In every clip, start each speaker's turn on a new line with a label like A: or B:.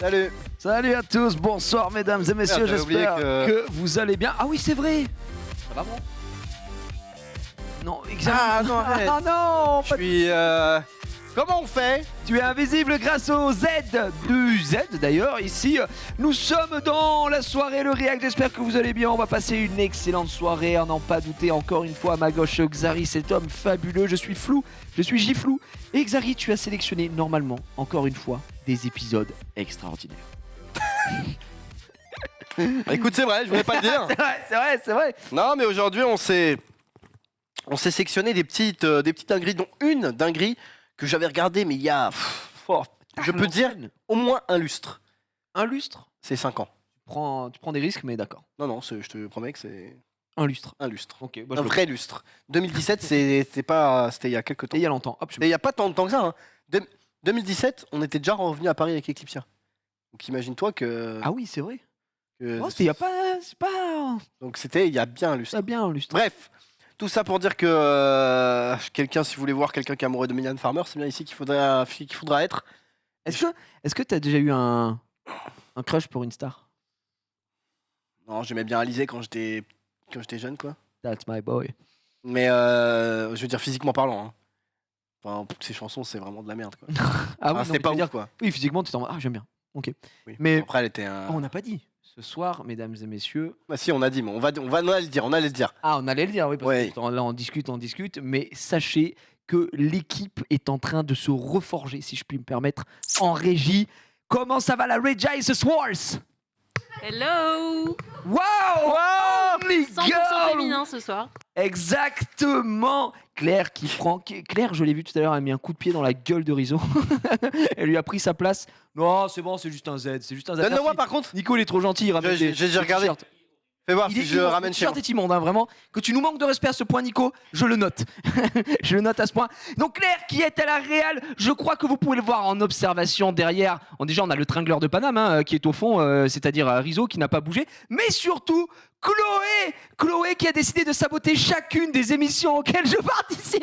A: Salut.
B: Salut à tous, bonsoir mesdames et messieurs,
A: Merde, j'avais oublié
B: j'espère que vous allez bien. Ah oui, c'est vrai. Ça va bon? Non, exactement.
A: Ah non, arrête.
B: Ah non,
A: Je suis... Comment on fait?
B: tu es invisible grâce au Z du Z d'ailleurs. Ici, nous sommes dans la soirée Le React. J'espère que vous allez bien. On va passer une excellente soirée. À n'en pas douter, encore une fois à ma gauche, Xari, cet homme fabuleux. Je suis Flou, je suis Giflou. Et Xari, tu as sélectionné normalement, encore une fois, des épisodes extraordinaires.
A: Écoute, c'est vrai, je voulais pas le dire.
B: C'est vrai.
A: Non, mais aujourd'hui, on s'est sectionné des petites dingueries, dont une dinguerie que j'avais regardée, mais il y a... je peux dire au moins un lustre.
B: Un lustre.
A: C'est 5 ans.
B: Tu prends des risques, mais d'accord.
A: Non, je te promets que c'est
B: Un lustre.
A: un lustre.
B: Ok, bah
A: Un vrai lustre. 2017, c'était il y a quelques temps.
B: Et il y a longtemps. Hop,
A: Et il n'y a pas tant de temps que ça. 2017, on était déjà revenu à Paris avec Eclipsia. Donc imagine-toi que...
B: Ah oui, c'est vrai.
A: que-
B: Oh, c'était il y a pas. C'est pas.
A: Donc c'était il y a bien un lustre.
B: Ça bien un lustre.
A: Bref, tout ça pour dire que quelqu'un, si vous voulez voir quelqu'un qui est amoureux de Mylène Farmer, c'est bien ici qu'il faudra être.
B: Est-ce que t'as déjà eu un crush pour une star?
A: Non, j'aimais bien Alizé quand j'étais jeune, quoi.
B: That's my boy.
A: Mais je veux dire physiquement parlant. Hein. Enfin, ces chansons, c'est vraiment de la merde, quoi.
B: Ah oui, non,
A: c'était
B: mais
A: pas
B: je veux
A: ouf,
B: dire.
A: quoi.
B: Oui, physiquement, tu t'en. Ah, j'aime bien. Ok.
A: Oui.
B: Mais-
A: Après, elle était un...
B: Oh, on n'a pas dit. Ce soir, mesdames et messieurs.
A: Bah si, on a dit, mais on allait le dire.
B: Ah, on allait le dire, oui, parce
A: Ouais.
B: que là, on discute. Mais sachez que l'équipe est en train de se reforger, si je puis me permettre, en régie. Comment ça va la Regice Wars?
C: Hello.
B: Wow! Holy
C: 100%
B: girl!
C: féminin ce soir.
B: Exactement! Claire qui prend. Claire, je l'ai vu tout à l'heure, elle a mis un coup de pied dans la gueule de Rizzo. Elle lui a pris sa place. Non, c'est bon, c'est juste un Z. C'est juste un Z.
A: Donne-le-moi
B: Merci.
A: par contre.
B: Nico, il est trop gentil. Il ramène
A: J'ai
B: des
A: regardé.
B: t-shirts.
A: Fais voir
B: Il
A: si
B: est
A: je
B: immonde,
A: ramène
B: le
A: chez moi.
B: t-shirt est immonde, hein, vraiment. Que tu nous manques de respect à ce point, Nico, je le note. Je le note à ce point. Donc Claire qui est à la Real, je crois que vous pouvez le voir en observation derrière. Déjà, on a le tringleur de Paname hein, qui est au fond, c'est-à-dire Rizzo qui n'a pas bougé. Mais surtout, Chloé qui a décidé de saboter chacune des émissions auxquelles je participe.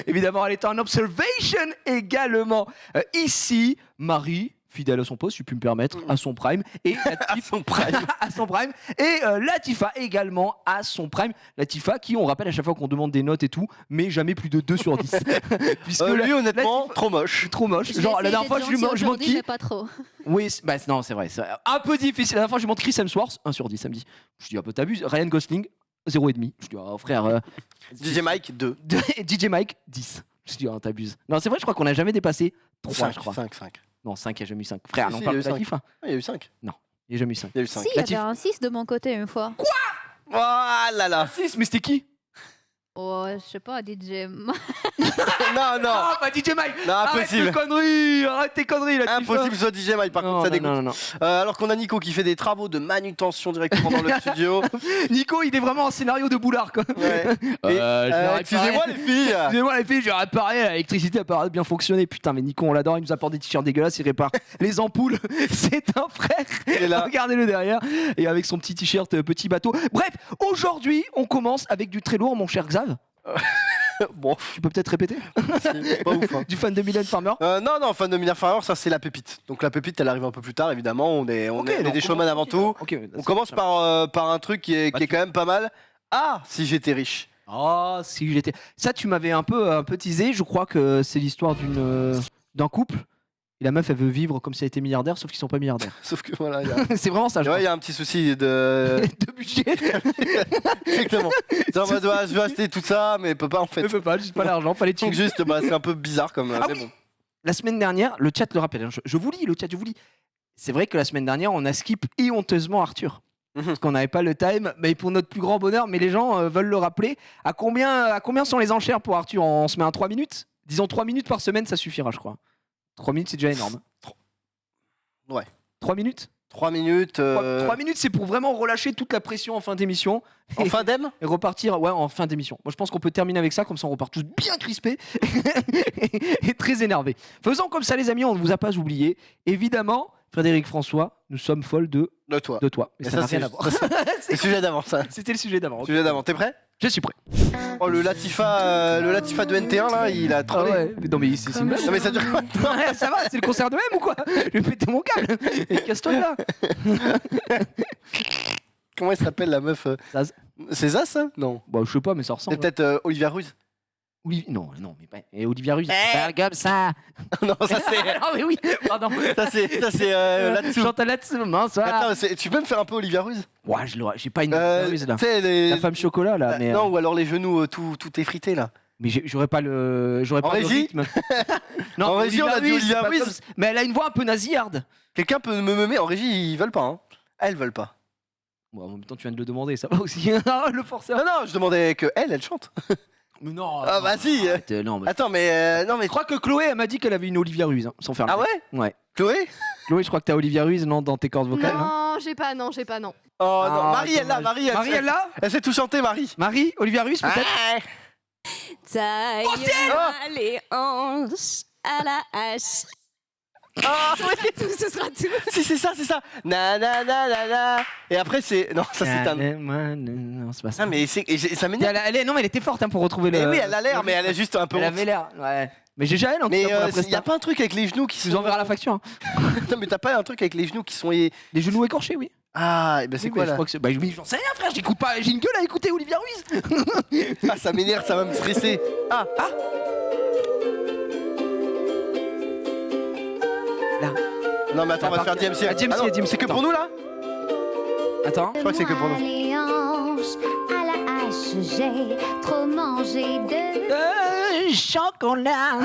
B: Évidemment, elle est en observation également. Ici, Marie, fidèle à son poste, si je puis me permettre, à son prime. Et
A: Son prime.
B: à son prime. Et Latifa également à son prime. Latifa qui, on rappelle à chaque fois qu'on demande des notes et tout, mais jamais plus de 2 sur 10. Puisque
A: Lui, honnêtement,
B: Latifa-
A: trop moche.
B: trop moche.
D: J'ai
B: Genre la
D: essayé
B: dernière fois,
D: d'être
B: je lui
D: gentille
B: je montre
D: aujourd'hui,
B: qui
D: mais pas trop.
B: Oui, non, c'est vrai. C'est un peu difficile. La dernière fois, je lui montre Chris Hemsworth, 1 sur 10 samedi. Je dis, un peu t'abuses. Ryan Gosling, 0,5. Je dis, oh, frère.
A: DJ Mike, 2.
B: DJ Mike, 10. Je dis, oh, t'abuses. Non, c'est vrai, je crois qu'on n'a jamais dépassé 3, je crois.
A: 5.
B: Non, 5, il n'y a jamais eu 5. Frère,
A: Si,
B: non,
A: si,
B: parle
A: il y
B: de
A: a eu
B: Latifa.
A: Il y a eu 5.
B: Il n'y a jamais eu 5.
A: Il y a eu 5.
D: Si, il y
B: Latif.
D: avait un 6 de mon côté une fois.
A: Oh là là.
B: 6, mais c'était qui?
D: Oh, je sais pas, DJ.
A: Non, non.
B: Ah, bah DJ Mike.
A: Non,
B: Arrête
A: impossible.
B: tes conneries, Latifa.
A: Impossible que ce soit DJ Mike, par contre, ça dégoûte.
B: non.
A: Alors qu'on a Nico qui fait des travaux de manutention directement dans le studio.
B: Nico, il est vraiment en scénario de boulard, quoi.
A: Ouais. Et, excusez-moi les filles.
B: Excusez-moi les filles, j'ai réparé, l'électricité a pas bien fonctionné. Putain, mais Nico, on l'adore, il nous apporte des t-shirts dégueulasses, il répare les ampoules. C'est un frère.
A: Il est là.
B: Regardez-le derrière. Et avec son petit t-shirt petit bateau. Bref, aujourd'hui, on commence avec du très lourd, mon cher Xav.
A: Bon,
B: Tu peux peut-être répéter?
A: c'est pas ouf. Hein.
B: Du fan de Mylène Farmer.
A: Non, fan de Mylène Farmer, ça c'est la pépite. Donc la pépite, elle arrive un peu plus tard, évidemment. On est
B: Ok,
A: des
B: donc,
A: showman avant tout.
B: Ok,
A: On commence par un truc qui est quand même pas mal. Ah, si j'étais riche.
B: Oh, si j'étais. Ça, tu m'avais un peu teasé. Je crois que c'est l'histoire d'un couple. Et la meuf, elle veut vivre comme si elle était milliardaire, sauf qu'ils sont pas milliardaires.
A: Sauf que voilà, il
B: C'est vraiment ça, je
A: y a un petit souci de.
B: de budget.
A: Exactement. C'est en mode, ouais, je veux acheter tout ça, mais peut pas en fait.
B: Ne peux pas, juste pas l'argent, pas les
A: Donc
B: thunes.
A: juste, bah, c'est un peu bizarre comme.
B: Ah
A: mais
B: oui.
A: bon.
B: La semaine dernière, le chat le rappelle. Hein, je vous lis le chat, je vous lis. C'est vrai que la semaine dernière, on a skip et honteusement Arthur.
A: Mhm.
B: Parce qu'on n'avait pas le time, mais pour notre plus grand bonheur, mais les gens veulent le rappeler. À combien sont les enchères pour Arthur? On se met un 3 minutes? Disons 3 minutes par semaine, ça suffira, je crois. 3 minutes, c'est déjà énorme.
A: Ouais.
B: 3 minutes
A: 3 minutes.
B: 3 minutes, c'est pour vraiment relâcher toute la pression en fin d'émission.
A: En fin d'M.
B: Et repartir en fin d'émission. Moi, je pense qu'on peut terminer avec ça, comme ça on repart tous bien crispés et très énervés. Faisons comme ça, les amis, on ne vous a pas oublié. Évidemment, Frédéric François, nous sommes folles
A: De toi.
B: de toi. Mais
A: Et
B: ça
A: ça,
B: n'a rien
A: c'est-
B: à voir.
A: C'est le sujet d'avant, ça.
B: C'était le sujet d'avant.
A: Le sujet d'avant. T'es prêt?
B: Je suis prêt.
A: Oh, le Latifa de NT1 là, il a
B: Ah
A: trollé.
B: ouais, mais non mais c'est une blague.
A: Non mais ça dure quoi?
B: Ouais, ça va, c'est le concert de M ou quoi? Je vais péter mon câble. Et casse-toi de là.
A: Comment elle s'appelle la meuf
B: Zaz.
A: C'est Zaz ça? Non.
B: Bah je sais pas, mais ça
A: C'est
B: ressemble.
A: peut-être Olivia Ruiz.
B: Non, mais pas. Et Olivia Ruiz. Pas comme ça.
A: Non, ça c'est.
B: Ah mais oui. Pardon.
A: Ça c'est là-dessous.
B: Chantal là-dessous. Bonsoir.
A: Attends, tu peux me faire un peu Olivia Ruiz?
B: Ouais, j'ai pas une Olivia Ruiz là.
A: Tu sais, les.
B: La femme chocolat là, mais.
A: Non, ou alors les genoux tout effrités là.
B: Mais j'aurais pas le. J'aurais
A: En
B: pas le
A: régie
B: rythme.
A: En régie, on a dit
B: c'est
A: Olivia
B: pas
A: Ruiz.
B: comme- Mais elle a une voix un peu nasillarde.
A: Quelqu'un peut me meumer en régie, ils veulent pas. Hein. Elles veulent pas.
B: Bon, en même temps, tu viens de le demander, ça va aussi. Ah, le forceur.
A: Non, non, je demandais que elle chante.
B: Mais non.
A: Ah bah si.
B: Non, mais...
A: Attends, mais non mais.
B: Je crois que Chloé, elle m'a dit qu'elle avait une Olivia Ruiz, hein, sans faire le
A: Ah
B: mec.
A: ouais?
B: Ouais.
A: Chloé?
B: Chloé, je crois que t'as Olivia Ruiz, non, dans tes cordes vocales. hein
C: Non, j'ai pas, non.
A: Oh non,
B: Ah,
A: Marie elle l'a,
B: dommage. Marie, elle l'a.
A: Elle sait tout chanter, Marie.
B: Marie, Olivia Ruiz, peut-être.
A: Ah,
C: Taille-moi les hanches à la hache.
A: ah,
C: Ce sera tout, ce sera tout.
A: si c'est ça. Na na na na na. Et après c'est non, ça c'est un.
B: Non, c'est pas ça.
A: Ah mais ça m'énerve.
B: Non, mais elle était forte hein, pour retrouver
A: Mais
B: le.
A: oui, elle a l'air, mais elle est juste un peu.
B: Elle
A: honte.
B: avait l'air, ouais. Mais j'ai Jaël en tout
A: Mais
B: cas pour la
A: il y a
B: presta.
A: pas un truc avec les genoux qui
B: Tu nous
A: sont.
B: enverras la facture. hein.
A: Non mais t'as pas un truc avec les genoux qui sont.
B: Les genoux écorchés, oui.
A: Ah, et ben c'est
B: Oui,
A: quoi
B: mais je
A: là?
B: crois que c'est- Bah, j'en sais rien, frère, j'écoute pas. J'ai une gueule à écouter Olivia Ruiz.
A: Ah, ça m'énerve, ça va me stresser. Ah,
B: Là.
A: non mais attends, on va faire DMC.
B: Ah, DMC,
A: non,
B: DMC,
A: c'est que
B: attends.
A: pour nous là?
B: Attends.
A: Je crois que c'est que pour nous.
E: Les hanches à la hache, j'ai trop mangé de.
B: Chocolat.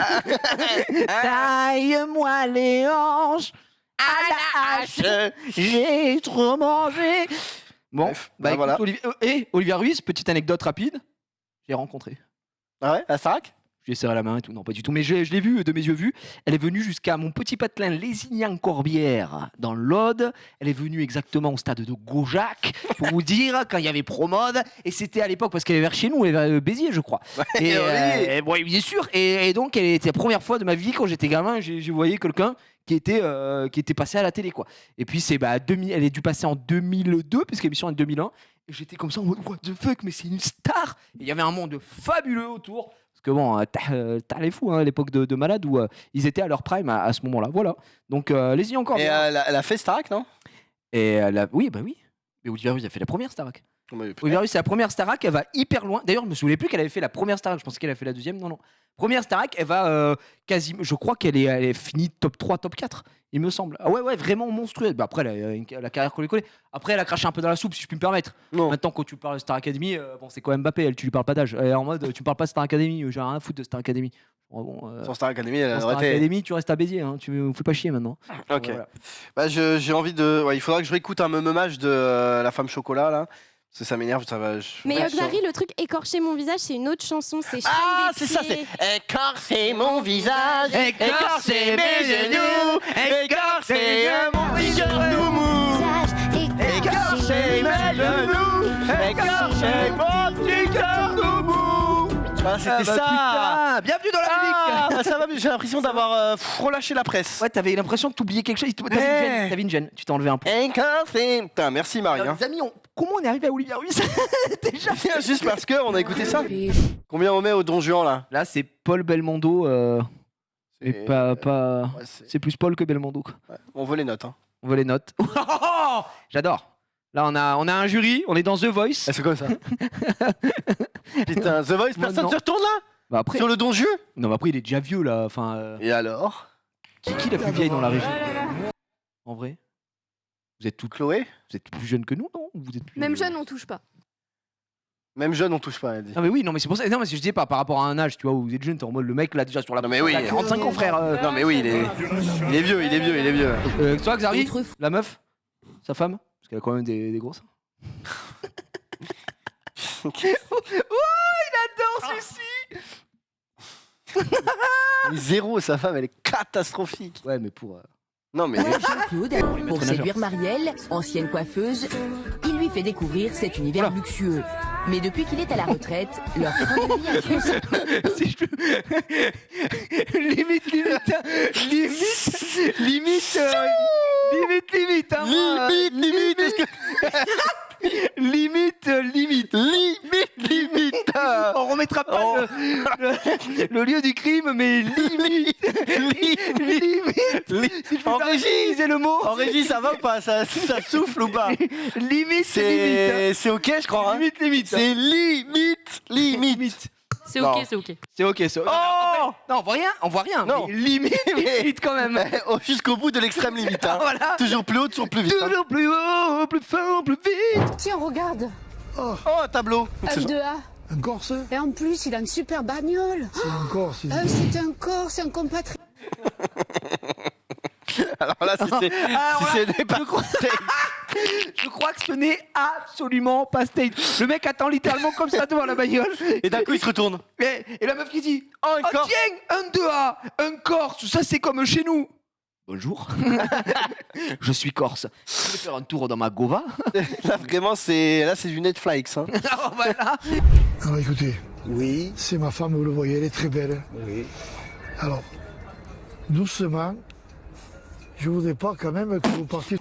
B: Taille-moi les hanches. À la hache. J'ai trop mangé. Bon,
A: Bref,
B: bah,
A: bah,
B: écoute,
A: voilà.
B: Olivia Ruiz, petite anecdote rapide. J'ai rencontré.
A: Ah ouais, à Sarac?
B: Je lui ai serré la main et tout. Non, pas du tout. Mais je l'ai vue de mes yeux vus. Elle est venue jusqu'à mon petit patelin Lézignan-Corbière dans l'Aude. Elle est venue exactement au stade de Gaujac pour vous dire quand il y avait Promode. Et c'était à l'époque parce qu'elle est vers chez nous, elle est vers Béziers, je crois. Et,
A: oui.
B: ouais, bien sûr. Et donc, elle était la première fois de ma vie quand j'étais gamin, j'ai voyé quelqu'un qui était passé à la télé, quoi. Et puis, elle est dû passer en 2002, puisque l'émission est en 2001. Et j'étais comme ça en mode, what the fuck, mais c'est une star! Et il y avait un monde fabuleux autour. Parce que bon, t'as les fous hein, à l'époque de Malade où ils étaient à leur prime à ce moment-là. Voilà. Donc, allez-y encore.
A: Et elle a fait Starac, non?
B: Et oui, bah oui. Mais Olivia Ruiz a fait la première Starac.
A: Ouais,
B: Olivia Ruiz, c'est la première Starac, elle va hyper loin. D'ailleurs, je me souvenais plus qu'elle avait fait la première Starac. Je pensais qu'elle avait fait la deuxième. Non, non. Première Starac, elle va quasiment. Je crois qu'elle est finie top 3, top 4, il me semble. Ah ouais, vraiment monstrueuse. Bah après, elle a la carrière qu'on lui connaît. Après, elle a craché un peu dans la soupe, si je puis me permettre.
A: Non.
B: Maintenant, quand tu parles de Star Academy, bon, c'est quand même Mbappé, tu lui parles pas d'âge. Elle est en mode, tu me parles pas de Star Academy, j'ai rien à foutre de Star Academy. Bon,
A: Sur Star Academy, elle
B: pour Star
A: aurait été.
B: Academy, tu restes à Béziers, hein, tu me fais pas chier maintenant.
A: Ok.
B: Voilà.
A: Bah, j'ai envie de. Ouais, il faudra que je réécoute un meumage de La Femme Chocolat là. Parce que ça m'énerve, ça va.
F: Mais
A: Ouais,
F: Yogzari, le truc écorcher mon visage, c'est une autre chanson. C'est
A: Ah,
F: Shine
A: c'est
F: des
A: ça,
F: pieds.
A: c'est écorcer mon visage,
B: Écorcer
A: mes genoux, écorcer mon genou mou, écorcer mes genoux, écorcer mon petit cœur tout mou. Ah, c'était ça.
B: Putain, bienvenue dans la
A: Ah,
B: musique.
A: bah, ça va, j'ai l'impression d'avoir relâché la presse.
B: Ouais, t'avais l'impression de t'oublier quelque chose.
A: Ouais.
B: T'avais une gêne, tu t'es enlevé un peu.
A: Écorcer. Putain, merci Marie. Hein.
B: Les amis, comment on est arrivé à Olivia Ruiz déjà?
A: Juste parce qu'on a écouté ça. Combien on met au Don Juan là?
B: Là, c'est Paul Belmondo. Mais
A: C'est-
B: pas.
A: Ouais,
B: C'est plus Paul que Belmondo, quoi.
A: ouais, on veut les notes. Hein.
B: On veut les notes. J'adore. Là, on a un jury, on est dans The Voice.
A: Ah, c'est comme ça. Putain, The Voice, personne
B: Non.
A: se retourne là?
B: Bah après,
A: Sur le Don Juan?
B: non, mais après, il est déjà vieux là. Enfin,
A: Et alors?
B: qui est la plus vieille dans la régie? En vrai, vous êtes toutes,
A: Chloé?
B: vous êtes plus jeune que nous, non? Vous êtes plus...
F: Même jeune, on touche pas.
A: Même jeune, on touche pas, elle dit.
B: Non mais oui, non mais c'est pour ça. Non mais je disais pas par rapport à un âge, tu vois, où vous êtes jeune, t'es en mode le mec là déjà sur la.
A: Non, mais oui.
B: il a 45 ans, frère.
A: Non mais oui, il est vieux, il est vieux, il est vieux.
B: Toi, Xari, la meuf, sa femme, parce qu'elle a quand même des grosses. Oh, il adore celui-ci.
A: Zéro, sa femme, elle est catastrophique.
B: Ouais, mais pour.
A: Non mais
G: Jean-Claude, pour
B: nageur.
G: séduire Marielle, ancienne coiffeuse, il lui fait découvrir cet univers
B: Voilà.
G: luxueux. Mais depuis qu'il est à la retraite, leur train de vie a fait
B: Si je peux. limite, hein, moi.
A: limite, est-ce que...
B: limite.
A: limite.
B: Le lieu du crime, mais limite. Limite. Si je peux
A: En régie.
B: utiliser le mot.
A: En régie, ça va ou pas? Ça souffle ou pas?
B: Limite, c'est
A: C'est ok, je crois. Hein.
B: limite. Limite.
A: C'est limite.
C: C'est
A: Non.
C: ok, c'est ok.
B: C'est ok, c'est ok.
A: Oh
B: Non, on voit rien.
A: Non.
B: Mais limite quand même.
A: Jusqu'au bout de l'extrême limite. Hein.
B: Voilà.
A: Toujours plus haut, toujours plus vite. Hein.
B: Toujours plus haut, plus fort, plus vite.
H: Tiens, regarde,
A: Oh, un tableau.
H: F2A.
I: Un Corse?
H: Et en plus, il a une super bagnole.
I: C'est un Corse.
H: C'est un Corse, un compatriote.
A: Alors là, si c'est pas
B: Je crois que ce n'est absolument pas stage. Le mec attend littéralement comme ça devant la bagnole.
A: Et d'un coup, il se retourne.
B: Et la meuf qui dit
A: Oh, un
B: oh
A: Corse.
B: tiens, un 2A, un Corse, ça c'est comme chez nous. Bonjour. Je suis Corse. Je vais faire un tour dans ma Gova.
A: Là, vraiment, c'est du Netflix. Hein.
B: Alors voilà.
I: Alors écoutez,
A: Oui.
I: c'est ma femme, vous le voyez, elle est très belle.
A: Oui.
I: Alors, doucement, je voudrais pas quand même que vous partiez.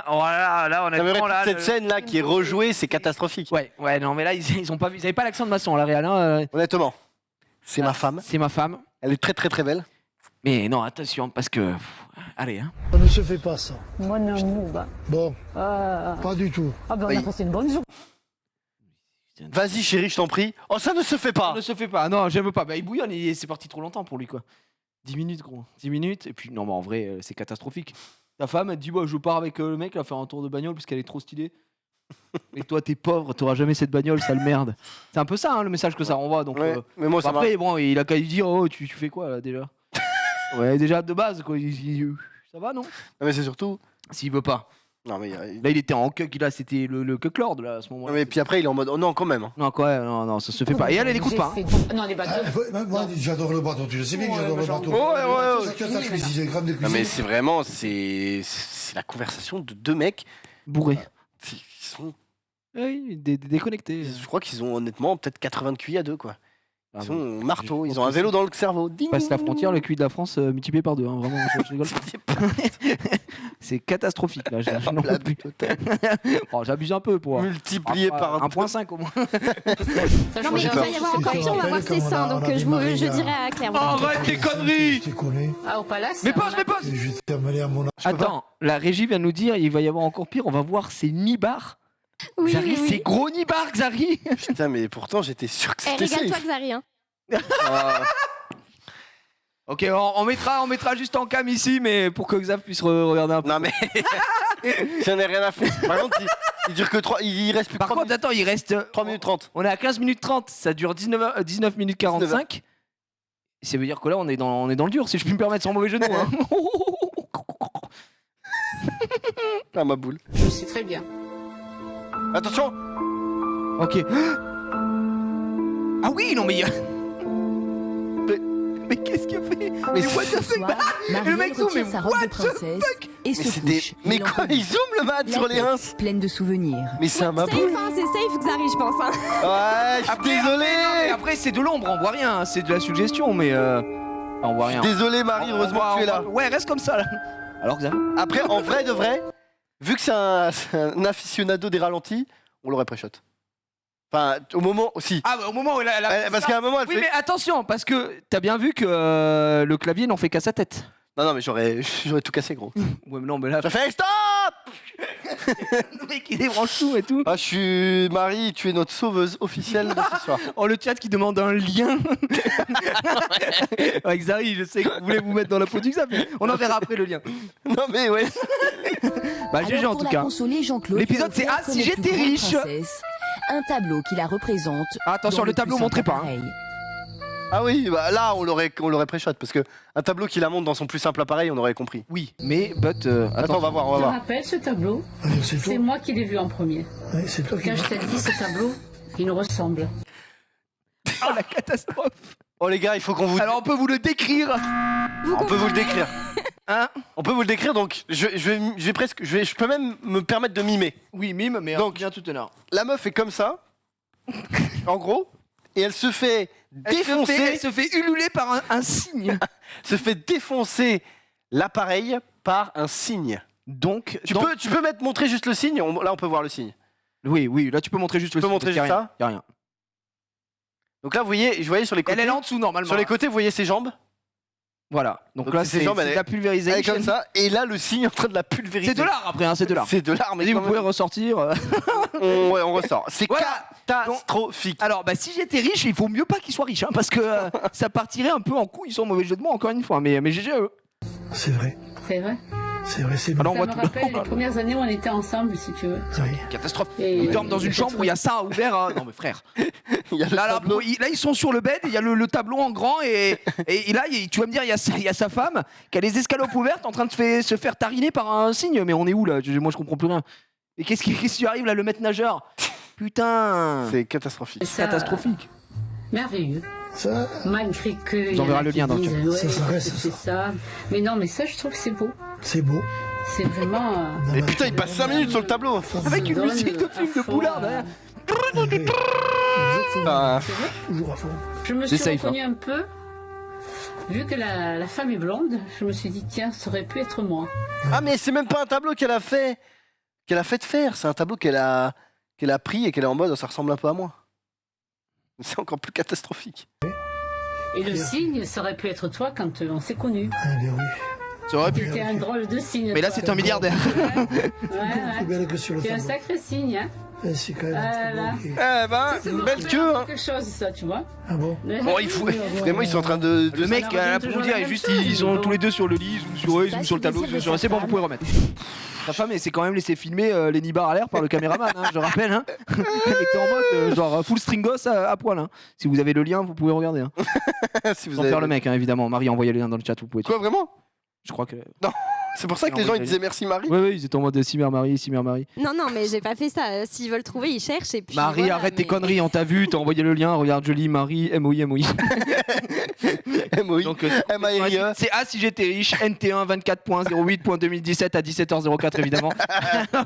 B: Voilà, là on a
A: Non, mais
B: vraiment là.
A: cette scène là qui est rejouée, c'est catastrophique.
B: Ouais, non mais là ils ont pas vu, ils avaient pas l'accent de maçon la réal. Hein.
A: Honnêtement, c'est ma femme.
B: C'est ma femme.
A: Elle est très très très belle.
B: Mais non, attention parce que allez hein.
I: Ça ne se fait pas ça.
H: Mon amour, bah.
I: Bon, pas du tout.
H: Ah ben, on
A: Oui.
H: a passé une bonne journée.
A: Vas-y chérie, je t'en prie. Oh, ça ne se fait pas.
B: Ça ne se fait pas. Non, j'aime pas. Bah il bouillonne, c'est parti trop longtemps pour lui quoi. 10 minutes gros. 10 minutes et puis non mais en vrai c'est catastrophique. Ta femme elle te dit bah je pars avec le mec là faire un tour de bagnole parce qu'elle est trop stylée. Et toi t'es pauvre, t'auras jamais cette bagnole, sale merde. C'est un peu ça hein, le message que ça renvoie donc
A: Ouais, mais moi ça va.
B: après bon il a qu'à lui dire oh tu fais quoi là déjà. Ouais déjà de base quoi. Ça va non?
A: Non, mais c'est surtout.
B: S'il veut pas.
A: Non mais,
B: Là il était en cuck là c'était le cuck lord là à ce moment.
A: non, mais puis après il est en mode oh non quand même.
B: Non quoi non ça se fait pas. Et elle écoute pas. Hein.
H: Non, les bateaux.
I: Moi, j'adore le bateau, tu le sais bien que j'adore le bateau.
A: Ouais.
I: C'est que ça, cuisine, grande de
A: Non mais
I: cuisine.
A: c'est vraiment c'est la conversation de deux mecs.
B: Bourré.
A: Ils sont,
B: Oui déconnecté.
A: je crois qu'ils ont honnêtement peut-être 80 QI à deux quoi.
B: Ah
A: Ils
B: bon.
A: sont au marteau,
B: Je
A: ils
B: pense
A: ont un
B: que
A: vélo dans le cerveau. Ding.
B: Passe la frontière, le QI de la France multiplié par 2. Hein, vraiment, je rigole. C'est catastrophique là. J'en peux plus. Oh, j'abuse un peu pour.
A: Multiplié par
B: 1.5 au moins.
F: Non, mais il va y avoir encore pire, on va voir ses seins. Donc je dirais à Claire.
B: Arrête tes conneries!
I: Je te connais.
H: Ah, au palace.
B: Mais pose!
I: Et je vais t'amener à mon âge.
B: Attends, la régie vient de nous dire il va y avoir encore pire. On va voir ses nibards.
F: Oui,
B: Xari,
F: oui,
B: c'est
F: oui.
B: gros nibards, Xari.
A: Putain mais pourtant j'étais sûr que c'était
F: Régale-toi,
A: safe.
F: Xari. Hein.
A: Ah.
B: Ok, on mettra juste en cam ici, mais pour que Xav puisse regarder un peu.
A: Non mais j'en ai rien à foutre. Par contre, il dure que 3, il reste plus que
B: Par
A: 3
B: contre,
A: minutes,
B: attends, il reste.
A: 3 minutes 30.
B: On est à 15 minutes 30, ça dure 19 minutes 45. Ça veut dire que là, on est dans le dur, si je puis me permettre sans mauvais jeu de mots. Hein.
A: Ah ma boule.
H: Je sais très bien.
A: Attention.
B: Ok. Ah oui, non mais. Mais qu'est-ce qu'il fait?
A: Mais
B: what the
G: Ce
B: fuck?
G: soir,
B: Le
G: Marielle
B: mec zoome,
G: retire
B: mais
G: sa robe
B: what
G: de
B: the
G: princesse et
A: Mais
G: se
A: c'était.
G: couche.
A: Mais
G: Il
A: quoi,
G: entend
A: il zoome le mat
G: la
A: sur les
G: tête
A: rinces.
G: pleine de souvenirs.
A: Mais c'est un ma
F: Safe,
A: boule.
F: hein, c'est safe, Xari, je pense. Hein.
A: Ouais, je suis
B: Après,
A: désolé.
B: Après, c'est de l'ombre, on voit rien. hein, C'est de la suggestion, mais. On voit rien.
A: Désolé Marie, heureusement que tu es là.
B: Ouais, reste comme ça là. Alors Xav.
A: Après, en vrai de vrai, vu que c'est un aficionado des ralentis, on l'aurait pré-shot. Enfin, au moment aussi.
B: Ah, bah, au moment où elle a fait
A: Parce
B: ça-
A: qu'à un moment, elle
B: Oui,
A: fait.
B: mais attention, parce que t'as bien vu que le clavier n'en fait qu'à sa tête.
A: Non, mais j'aurais tout cassé, gros.
B: Ouais, mais non, mais là.
A: J'ai fait stop.
B: Le mec, il débranche tout et tout.
A: Ah, je suis Marie, tu es notre sauveuse officielle de ce soir.
B: Oh, le chat qui demande un lien. Ouais, Xari, je sais que vous voulez vous mettre dans la peau du Xav, mais on en verra après le lien.
A: Non, mais ouais.
B: Bah, GG
G: Alors,
B: en
G: pour
B: tout
G: la
B: cas.
G: consoler, Jean-Claude
B: L'épisode,
G: lui
B: c'est
G: offre
B: Ah, si
G: comme
B: j'étais
G: plus grande
B: riche.
G: princesse, un tableau qui la représente.
B: Ah, attention,
G: dans
B: le tableau,
G: plus
B: montrez
G: simple
B: pas. Hein.
G: appareil.
A: Ah oui, bah là, on l'aurait pré-shot parce que un tableau qui la montre dans son plus simple appareil, on aurait compris.
B: Oui, mais,
A: Attends, on va voir, on va voir.
H: rappelle ce tableau.
I: Allez, c'est toi.
H: moi qui l'ai vu en premier.
I: Ouais, c'est toi qui
H: Quand je t'ai dit ce tableau, il nous ressemble.
B: Oh, la catastrophe.
A: Oh les gars, il faut qu'on vous.
B: Alors, on peut vous le décrire.
A: On peut vous le décrire.
B: Hein?
A: On peut vous le décrire, donc je peux même me permettre de mimer.
B: Oui, mime, mais
A: Donc-
B: bien tout honneur.
A: La meuf est comme ça, en gros, et elle se fait défoncer,
B: Elle se fait ululer par un cygne.
A: se fait défoncer l'appareil par un cygne.
B: Donc,
A: Tu peux montrer juste le signe. Là, on peut voir le signe.
B: Oui, là tu peux montrer juste le
A: peux
B: site,
A: montrer
B: parce qu'il y a
A: juste
B: rien. Il y a rien.
A: Donc là, vous voyez sur les côtés.
B: Elle est là en dessous normalement.
A: Sur les côtés, vous voyez ses jambes.
B: Voilà. Donc
A: Donc
B: là,
A: ses
B: c'est
A: jambes,
B: c'est de la
A: Elle est
B: pulvérisation.
A: comme ça. Et là, le signe est en train de la pulvériser.
B: C'est de l'art après, hein, c'est de l'art.
A: C'est de l'art, mais
B: Vas-y,
A: quand
B: vous pouvez
A: même,
B: ressortir.
A: on ressort. C'est
B: Voilà.
A: catastrophique.
B: Alors, bah, si j'étais riche, il faut mieux pas qu'il soit riche, hein, parce que ça partirait un peu en couille sans mauvais jeu de mots, encore une fois. Mais GG à eux.
I: C'est vrai.
H: C'est vrai.
I: C'est vrai, c'est
B: Alors,
H: Ça
B: on
H: me
B: voit tout.
H: rappelle les premières années où on était ensemble, si tu veux.
I: Oui.
B: Catastrophe.
H: Et
B: Ils dorment dans une chambre où il y a ça ouvert. Hein. Non, mais frère.
A: Il y a le
B: Là,
A: tableau.
B: là, ils sont sur le bed, il y a le tableau en grand, et là, tu vas me dire, il y a sa femme qui a les escalopes ouvertes en train de se faire tariner par un cygne. Mais on est où là? Moi, je comprends plus rien. Et qu'est-ce qui arrive là, le maître nageur? Putain.
A: C'est catastrophique.
H: ça,
B: Catastrophique.
H: merveilleux.
I: Ça,
H: Malgré que.
B: Vous enverrez le lien dans le chat.
H: Ouais,
I: Ça reste,
H: c'est ça. Mais non, mais ça, je trouve que c'est beau.
I: c'est beau.
H: C'est vraiment.
A: Et putain, il passe 5 minutes sur le tableau.
B: Avec une
H: donne
B: musique de
H: à
B: film de
H: fond,
B: Poulard derrière.
A: Ah,
I: Toujours à fond.
H: Je me suis
B: C'est safe,
H: reconnue un peu. Vu que la femme est blonde, je me suis dit, tiens, ça aurait pu être moi.
A: Ah, mais c'est même pas un tableau qu'elle a fait de faire. C'est un tableau qu'elle a pris et qu'elle est en mode ça ressemble un peu à moi. C'est encore plus catastrophique.
H: Et le signe, ça aurait pu être toi quand on s'est connus.
I: Ah, bien oui.
B: Ça aurait pu.
H: T'es un drôle de signe.
B: Mais là,
H: toi.
B: c'est un milliardaire.
H: Ouais,
I: Plus
H: ouais.
I: belle que sur le
H: C'est un
I: tableau.
H: sacré signe, hein.
I: Eh, c'est quand même un
H: Voilà.
I: tableau qui-
A: Eh ben,
H: Ça
A: une
H: me
A: belle
H: rappelle
A: queue, hein.
H: quelque chose, ça, tu vois.
I: Ah bon?
A: Bon, il faut. Vraiment, ils sont en train de.
B: Le mec,
H: Ça
B: là,
H: revient
B: pour
H: toujours
B: vous dire,
H: la même
B: juste,
H: chose,
B: ils sont
H: mais
B: tous les deux sur le lit, ils zooment sur eux, ils zooment sur le tableau, ils zooment sur eux. C'est bon, vous pouvez remettre. Ta femme, elle s'est quand même laissé filmer les nibards à l'air par le caméraman, hein, je rappelle. Hein. Elle était en mode genre full stringos à poil. Hein. Si vous avez le lien, vous pouvez regarder. Hein.
A: Si vous
B: Sans
A: avez-
B: faire le mec, hein, évidemment. Marie, envoyez le lien dans le chat, vous pouvez.
A: Quoi, vraiment?
B: Je crois que.
A: C'est pour ça que les gens ils disaient merci Marie.
B: Oui, ils étaient en mode Simère Marie, Simère Marie.
C: Non, non, mais j'ai pas fait ça. S'ils veulent trouver, ils cherchent et puis.
B: Marie,
C: voilà,
B: arrête tes
C: mais-
B: conneries, on t'a vu, t'as envoyé le lien, regarde, je lis Marie, MOI, MOI.
A: MOI.
B: Donc,
A: M-A-R-I-E.
B: c'est A si j'étais riche, NT1 24.08.2017 à 17h04 évidemment.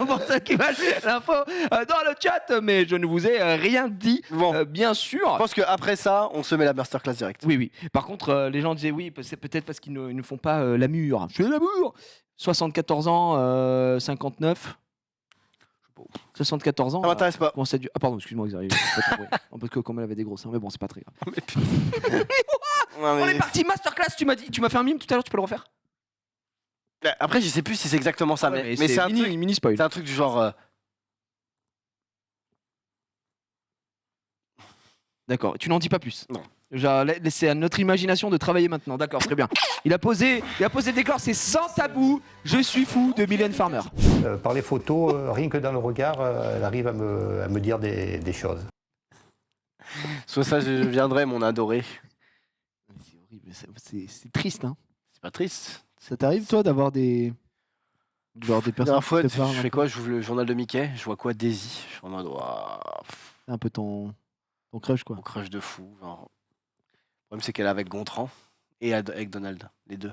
B: Pour ceux qui veulent l'info dans le chat, mais je ne vous ai rien dit,
A: Bon.
B: bien
A: Je
B: sûr.
A: pense qu'après ça, on se met la masterclass direct.
B: Oui, oui. Par contre, les gens disaient oui, c'est peut-être parce qu'ils ne font pas la mûre. Je fais la mûre 74 ans, 59. 74 ans.
A: Ça m'intéresse pas.
B: Comment ça dure Ah pardon, excuse-moi, Xavier. j'ai pas compris. Parce que comme elle avait des grosses seins, mais bon, c'est pas très grave.
A: Non,
B: On
A: mais-
B: est parti, masterclass, tu m'as dit, tu m'as fait un mime tout à l'heure, tu peux le refaire
A: Après, je sais plus si c'est exactement ça, mais c'est un truc.
B: mini spoil.
A: C'est un truc du genre.
B: D'accord, tu n'en dis pas plus.
A: Non.
B: Genre, c'est à notre imagination de travailler maintenant. D'accord, très bien. Il a posé le décor, c'est sans tabou. Je suis fou de Mylène Farmer.
J: Par les photos, rien que dans le regard, elle arrive à me dire des choses.
A: Soit ça, je viendrai, mon adoré.
B: C'est horrible, c'est triste, hein.
A: C'est pas triste.
B: Ça t'arrive, toi, d'avoir des
A: La
B: personnes
A: dernière fois,
B: qui te parlent
A: je fais quoi? J'ouvre le journal de Mickey, je vois quoi? Daisy. Je suis en mode, waouh,
B: C'est un peu ton crush, quoi.
A: mon crush de fou. Genre. Le problème, c'est qu'elle est avec Gontran et avec Donald, les deux.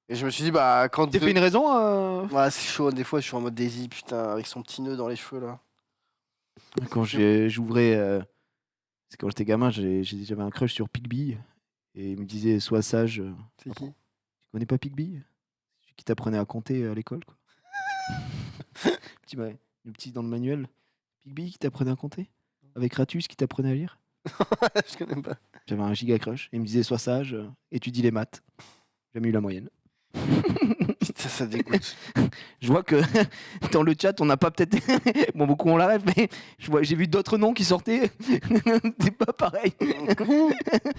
A: Et je me suis dit, bah, quand.
B: T'as fait une raison
A: Ouais, c'est chaud, des fois, je suis en mode Daisy, putain, avec son petit nœud dans les cheveux, là.
B: Quand j'ouvrais. C'est quand j'étais gamin, j'avais un crush sur Pigby. Et il me disait, sois sage.
A: C'est qui?
B: Tu connais pas Pigby? Celui qui t'apprenait à compter à l'école, quoi. Le petit dans le manuel. Pigby qui t'apprenait à compter? Avec Ratus qui t'apprenait à lire?
A: Je connais pas.
B: J'avais un giga crush. Et il me disait, sois sage, étudie les maths. J'ai jamais eu la moyenne.
A: Putain, ça dégoûte.
B: Je vois que dans le chat, on n'a pas peut-être. Bon, beaucoup on la rêve, mais j'ai vu d'autres noms qui sortaient. C'est pas pareil.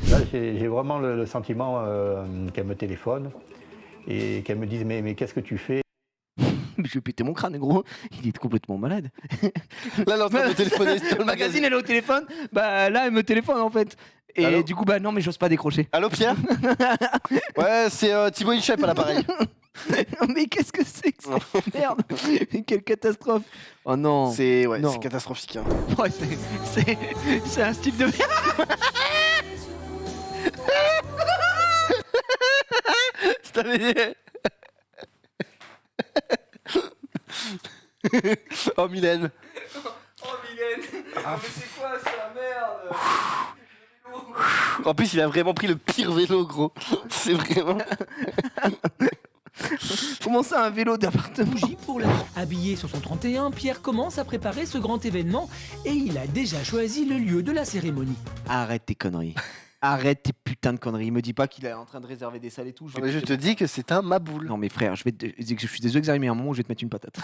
J: Là, j'ai vraiment le sentiment qu'elle me téléphone et qu'elle me dise mais qu'est-ce que tu fais?
B: Je vais péter mon crâne, gros. Il est complètement malade.
A: Là, elle est en train de téléphoner dans
B: Le
A: le
B: magazine,
A: magazine.
B: elle est au téléphone. Bah là, elle me téléphone en fait. Et
A: Allô
B: du coup, bah non, mais j'ose pas décrocher.
A: Allô, Pierre? Ouais, c'est Thibaut Inchep à l'appareil.
B: Mais qu'est-ce que c'est que cette merde? Mais quelle catastrophe. Oh non.
A: C'est
B: Non.
A: c'est catastrophique. Hein.
B: Ouais, c'est un style de merde.
A: Je t'avais dit. Oh, Mylène.
B: Oh Mylène. Ah, mais c'est quoi ça, merde?
A: En plus, il a vraiment pris le pire vélo, gros. C'est vraiment.
B: Comment ça, un vélo d'appartement?
K: Bougie pour l'avoir habillé sur son 31, Pierre commence à préparer ce grand événement et il a déjà choisi le lieu de la cérémonie.
B: Arrête tes conneries. Arrête tes putains de conneries. Me dis pas qu'il est en train de réserver des salles et tout.
A: Mais je te dis que c'est un maboule.
B: Non mais frère, je suis désolé Xavier, mais à un moment où je vais te mettre une patate.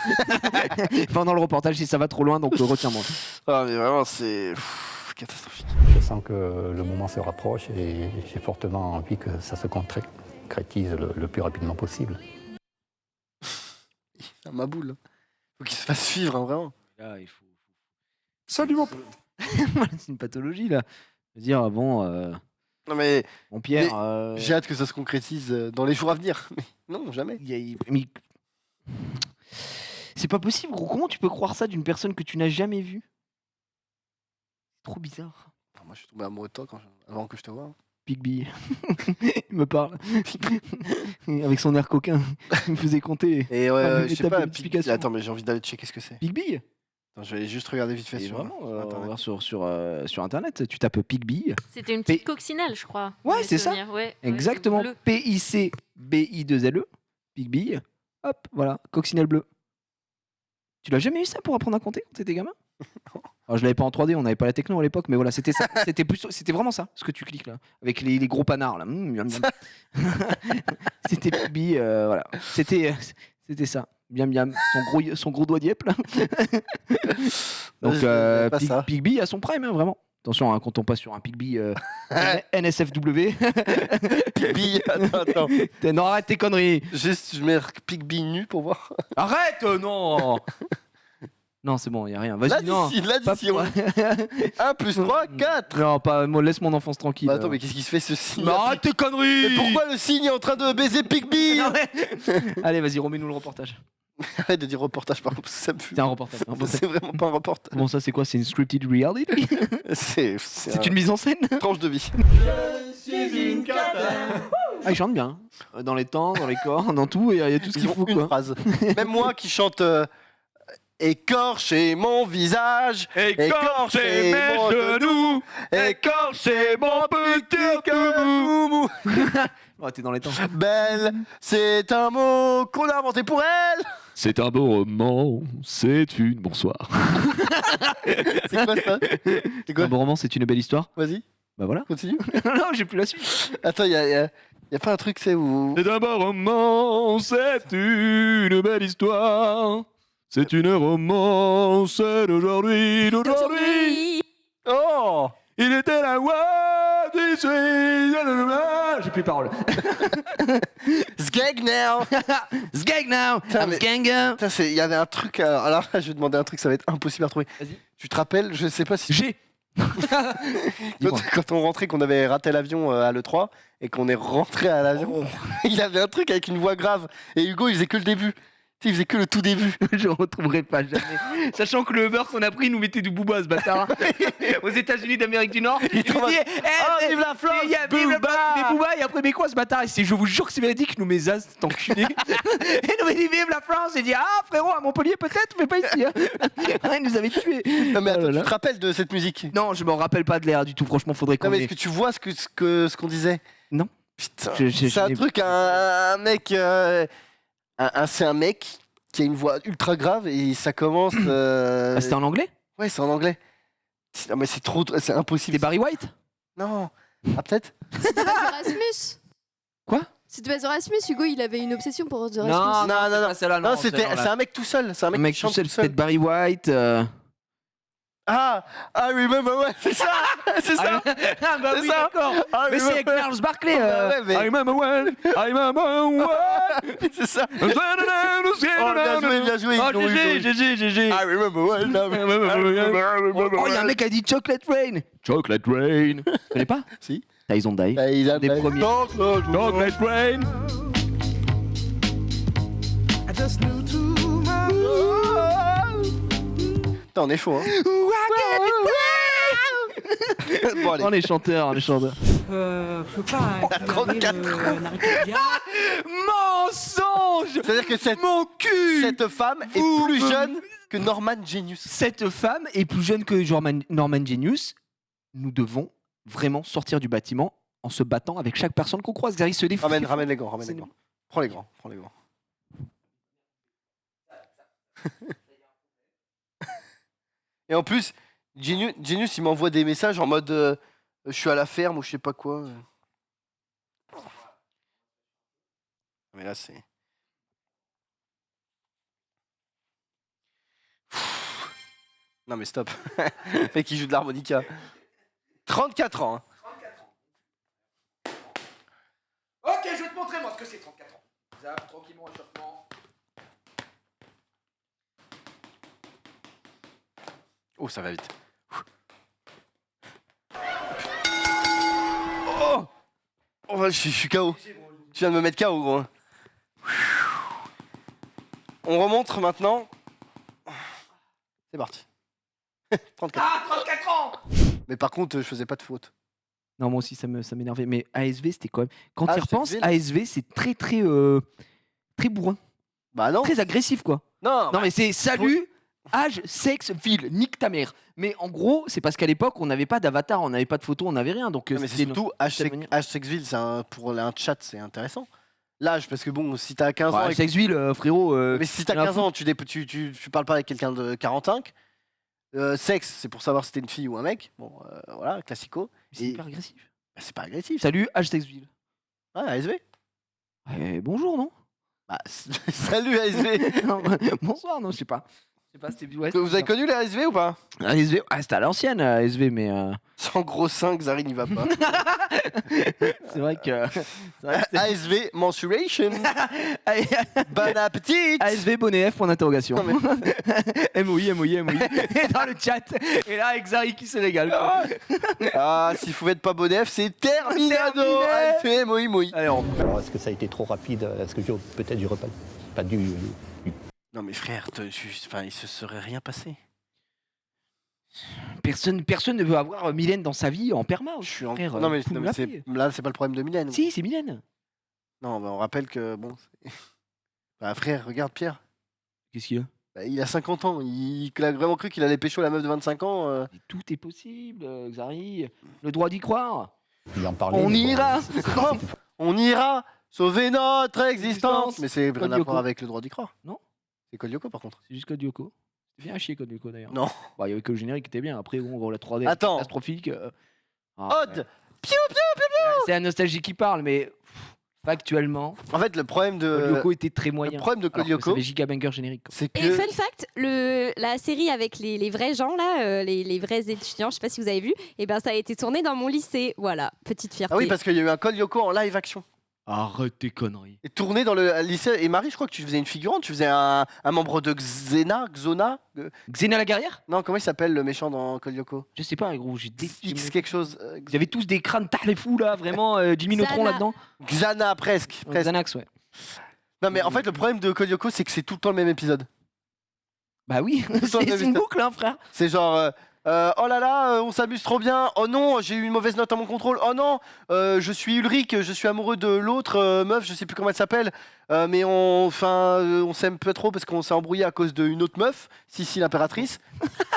B: Pendant le reportage, si ça va trop loin, donc retiens-moi.
A: Ah mais vraiment c'est catastrophique.
J: Je sens que le moment se rapproche et j'ai fortement envie que ça se concrétise le plus rapidement possible.
A: C'est un maboule. Faut qu'il se fasse suivre, hein, vraiment.
B: Là, il faut...
A: Salut mon
B: C'est une pathologie là. Je veux dire, bon...
A: Non mais...
B: Mon Pierre...
A: J'ai hâte que ça se concrétise dans les jours à venir. Mais non, jamais.
B: Mais... C'est pas possible, gros. Comment tu peux croire ça d'une personne que tu n'as jamais vue? Trop bizarre.
A: Moi, je suis tombé amoureux de toi avant que je te voie.
B: Bigby. Il me parle. Avec son air coquin. Il me faisait compter.
A: Et je sais pas,
B: multiplication.
A: attends, mais j'ai envie d'aller checker ce que c'est.
B: Bigby.
A: Attends, je vais aller juste regarder vite fait
B: Et
A: sur,
B: vraiment,
A: sur Internet.
B: on va voir sur Internet. Tu tapes Pigby.
C: C'était une petite coccinelle, je crois.
B: Ouais, c'est ça.
C: Ouais,
B: Exactement.
C: bleu.
B: Picbi2le. Pigby. Hop, voilà. Coccinelle bleue. Tu l'as jamais eu ça pour apprendre à compter quand t'étais gamin? Alors, je l'avais pas en 3D, on n'avait pas la techno à l'époque, mais voilà, c'était ça. C'était vraiment ça, ce que tu cliques là, avec les gros panards là. Miam, miam. C'était Pigby, voilà. C'était ça. Miam miam, son gros doigt d'yep là. Donc Pigby à son prime, hein, vraiment. Attention, hein, quand on passe sur un Pigby NSFW.
A: Pigby, attends.
B: Non, arrête tes conneries.
A: Juste, je mets Pigby nu pour voir.
B: Arrête, non. Non, c'est bon, y a rien. Vas-y, non.
A: L'addition. 1 plus 3, 4.
B: Non, pas, laisse mon enfance tranquille.
A: Bah, attends, mais qu'est-ce qui se fait ce signe?
B: Mais arrête tes conneries.
A: Mais pourquoi le signe est en train de baiser Pigby?
B: Allez, vas-y, remets-nous le reportage.
A: Arrête de dire reportage, par contre, ça me fume.
B: C'est un reportage.
A: C'est vraiment pas un reportage.
B: Comment ça, c'est quoi? C'est une scripted reality? C'est une mise en scène?
A: Tranche de vie.
B: Je suis une cata. Ah, il chante bien. Dans les temps, dans les corps, dans tout, il y a tout ce qu'il faut, quoi.
A: Phrase. Même moi qui chante écorcher mon visage,
B: écorcher mes genoux,
A: écorcher mon petit cœur.
B: Oh, t'es dans les temps.
A: Belle, c'est un mot qu'on a inventé pour elle.
B: C'est un beau roman, c'est une... Bonsoir.
A: C'est quoi ça? C'est quoi?
B: Un beau roman, c'est une belle histoire.
A: Vas-y.
B: Bah voilà.
A: Continue.
B: Non, j'ai plus la suite.
A: Attends, y a pas un truc, c'est où...
B: C'est un beau roman, c'est une belle histoire. C'est une romance d'aujourd'hui.
A: Oh!
B: Il était la voix du J'ai plus parole.
A: Sgeg now!
B: Sgeg now! I'm sganga!
A: Il y avait un truc. Alors là, je vais demander un truc, ça va être impossible à retrouver.
B: Vas-y.
A: Tu te rappelles, je sais pas si.
B: J'ai!
A: Quand on rentrait, qu'on avait raté l'avion à l'E3 et qu'on est rentré à l'avion, il y avait un truc avec une voix grave. Et Hugo, il faisait que le début. Tu sais, il faisait que le tout début.
B: Je retrouverai pas jamais. Sachant que le Uber qu'on a pris il nous mettait du booba, ce bâtard. Aux États-Unis d'Amérique du Nord. Il dit
A: vive la France!
B: Vive la Booba! Et après, mais quoi ce bâtard? Je vous jure que c'est véridique, nous mes as, cet enculé. Il nous dit vive la France! Il dit ah frérot, à Montpellier peut-être, mais pas ici. Hein. Il nous avait tués.
A: Non, mais attends, tu te rappelles de cette musique?
B: Non, je me rappelle pas de l'air du tout, franchement, faudrait qu'on.
A: Non, mais est-ce que tu vois ce qu'on disait?
B: Non.
A: Putain, c'est un truc, un mec. C'est un mec qui a une voix ultra grave et ça commence.
B: C'était en anglais?
A: Ouais, c'est en anglais. Non, mais c'est trop. C'est impossible.
B: C'est Barry White?
A: Non. Ah, peut-être?
F: C'était Baz Erasmus.
B: Quoi?
F: C'était Baz Erasmus. Hugo, il avait une obsession pour Baz Erasmus.
A: Non, c'est un mec tout seul. C'est un mec qui chante tout seul.
B: Peut-être Barry White.
A: Ah, I remember, ouais, c'est ça, c'est ça.
B: Ah bah oui, d'accord. Mais c'est avec Charles Barkley. I remember when, I remember when.
A: C'est ça. Oh, bien joué.
B: Oh, GG.
A: I remember when.
B: Oh, il y a un mec qui a dit Chocolate Rain. Chocolate Rain. Tu connais pas?
A: Si.
B: Tyson Day. Des premiers. Chocolate Rain.
A: I just knew too much. Putain, on est faux, hein. Bon, allez.
B: On est chanteurs,
K: je sais pas.
A: 34
B: Mensonge.
A: C'est-à-dire que cette femme est plus jeune que Norman Genius.
B: Cette femme est plus jeune que Norman Genius. Nous devons vraiment sortir du bâtiment en se battant avec chaque personne qu'on croise. Gary se défoule.
A: Ramène les grands. Prends les grands. Et en plus, Genius, il m'envoie des messages en mode je suis à la ferme ou je sais pas quoi. Mais là, c'est. Non, mais stop. Le mec qui joue de l'harmonica. 34 ans. Hein.
B: 34 ans. Ok, je vais te montrer moi ce que c'est 34 ans. Zap, tranquillement, échauffement.
A: Oh, ça va vite. Oh, oh je suis KO. Tu viens de me mettre KO, gros. On remonte maintenant. C'est parti. 34.
B: Ah, 34 ans.
A: Mais par contre, je faisais pas de faute.
B: Non, moi aussi, ça m'énervait. Mais ASV, c'était quand même. Quand
A: Ah,
B: tu y repenses,
A: c'était
B: ASV, c'est très bourrin.
A: Bah non.
B: Très agressif, quoi.
A: Non,
B: Non, mais c'est salut, âge, sexe, ville, nique ta mère. Mais en gros, c'est parce qu'à l'époque, on n'avait pas d'avatar, on n'avait pas de photo, on n'avait rien. Donc,
A: mais c'est surtout H-Sexville, pour un chat, c'est intéressant. L'âge, parce que bon, si t'as 15 ans.
B: Ouais, Sexville, frérot.
A: Mais si t'as 15 ans, tu parles pas avec quelqu'un de 45. Sexe, c'est pour savoir si t'es une fille ou un mec. Bon, voilà, classico.
B: C'est hyper agressif.
A: Bah, c'est pas agressif.
B: Salut, âge, Sexville.
A: Ouais, ASV.
B: Bonjour, non?
A: Bah, salut ASV.
B: Non, bonsoir, non, je sais pas. Je sais pas, c'était. Ouais,
A: Vous avez connu les ASV ou pas?
B: ASV, c'était à l'ancienne, ASV, mais.
A: Sans gros 5, Zari n'y va pas.
B: C'est vrai que.
A: ASV mensuration. Bon appétit.
B: ASV bonnet F, point d'interrogation. MOI. Et dans le chat. Et là, avec Zari qui se régale. Quoi.
A: Ah, s'il faut être pas bonnet F, c'est Terminado. ASV, moi.
J: Alors, est-ce que ça a été trop rapide? Est-ce que peut-être du repas? Pas du.
A: Non, mais frère, il se serait rien passé.
B: Personne ne veut avoir Mylène dans sa vie en perma. Frère,
A: non, mais,
B: tout me
A: là, c'est pas le problème de Mylène.
B: Si, c'est Mylène.
A: Non, bah, on rappelle que. Bon. Bah, frère, regarde Pierre.
B: Qu'est-ce qu'il a?
A: Bah, il a 50 ans. Il a vraiment cru qu'il allait pécho la meuf de 25 ans.
B: Tout est possible, Xari. Le droit d'y croire.
J: Il en parlait,
B: On
J: mais
B: ira.
A: On ira sauver notre existence. Mais c'est rien à
B: Code
A: voir avec le droit d'y croire.
B: Non.
A: C'est Code Lyoko par contre.
B: C'est juste Code Lyoko. C'était bien à chier Code Lyoko d'ailleurs.
A: Non.
B: Bah, il y avait que le générique qui était bien. Après, bon, on voit la 3D
A: Attends.
B: catastrophique.
A: Odd.
B: Ouais. C'est la nostalgie qui parle, mais factuellement,
A: En fait, le problème
B: Code
A: de.
B: Lyoko était très moyen.
A: Le problème de Code Lyoko,
B: C'est giga banger générique. Quoi.
A: c'est
F: Et
A: que.
F: fun fact, la série avec les vrais gens là, les vrais étudiants, je sais pas si vous avez vu, et ben ça a été tourné dans mon lycée. Voilà, petite fierté.
A: Ah oui, parce qu'il y a eu un Code Lyoko en live action.
B: Arrête tes conneries.
A: Et tourné dans le lycée. Et Marie, je crois que tu faisais une figurante. Tu faisais un membre de Xena.
B: Xena la guerrière?
A: Non, comment il s'appelle le méchant dans Code Lyoko?
B: Je sais pas, gros, j'ai
A: X quelque chose.
B: Vous avez tous des crânes les fous là, vraiment, Jimmy Neutron
F: Xana.
B: là-dedans.
A: Xana, presque.
B: Xanax, ouais.
A: Non, mais en fait, le problème de Code Lyoko, c'est que c'est tout le temps le même épisode.
B: Bah oui, c'est une boucle, hein, frère.
A: C'est genre. Oh là là, on s'amuse trop bien. Oh non, j'ai eu une mauvaise note à mon contrôle. Oh non, je suis Ulrich, je suis amoureux de l'autre meuf, je sais plus comment elle s'appelle. Mais on s'aime pas trop parce qu'on s'est embrouillé à cause d'une autre meuf, Sissi l'impératrice.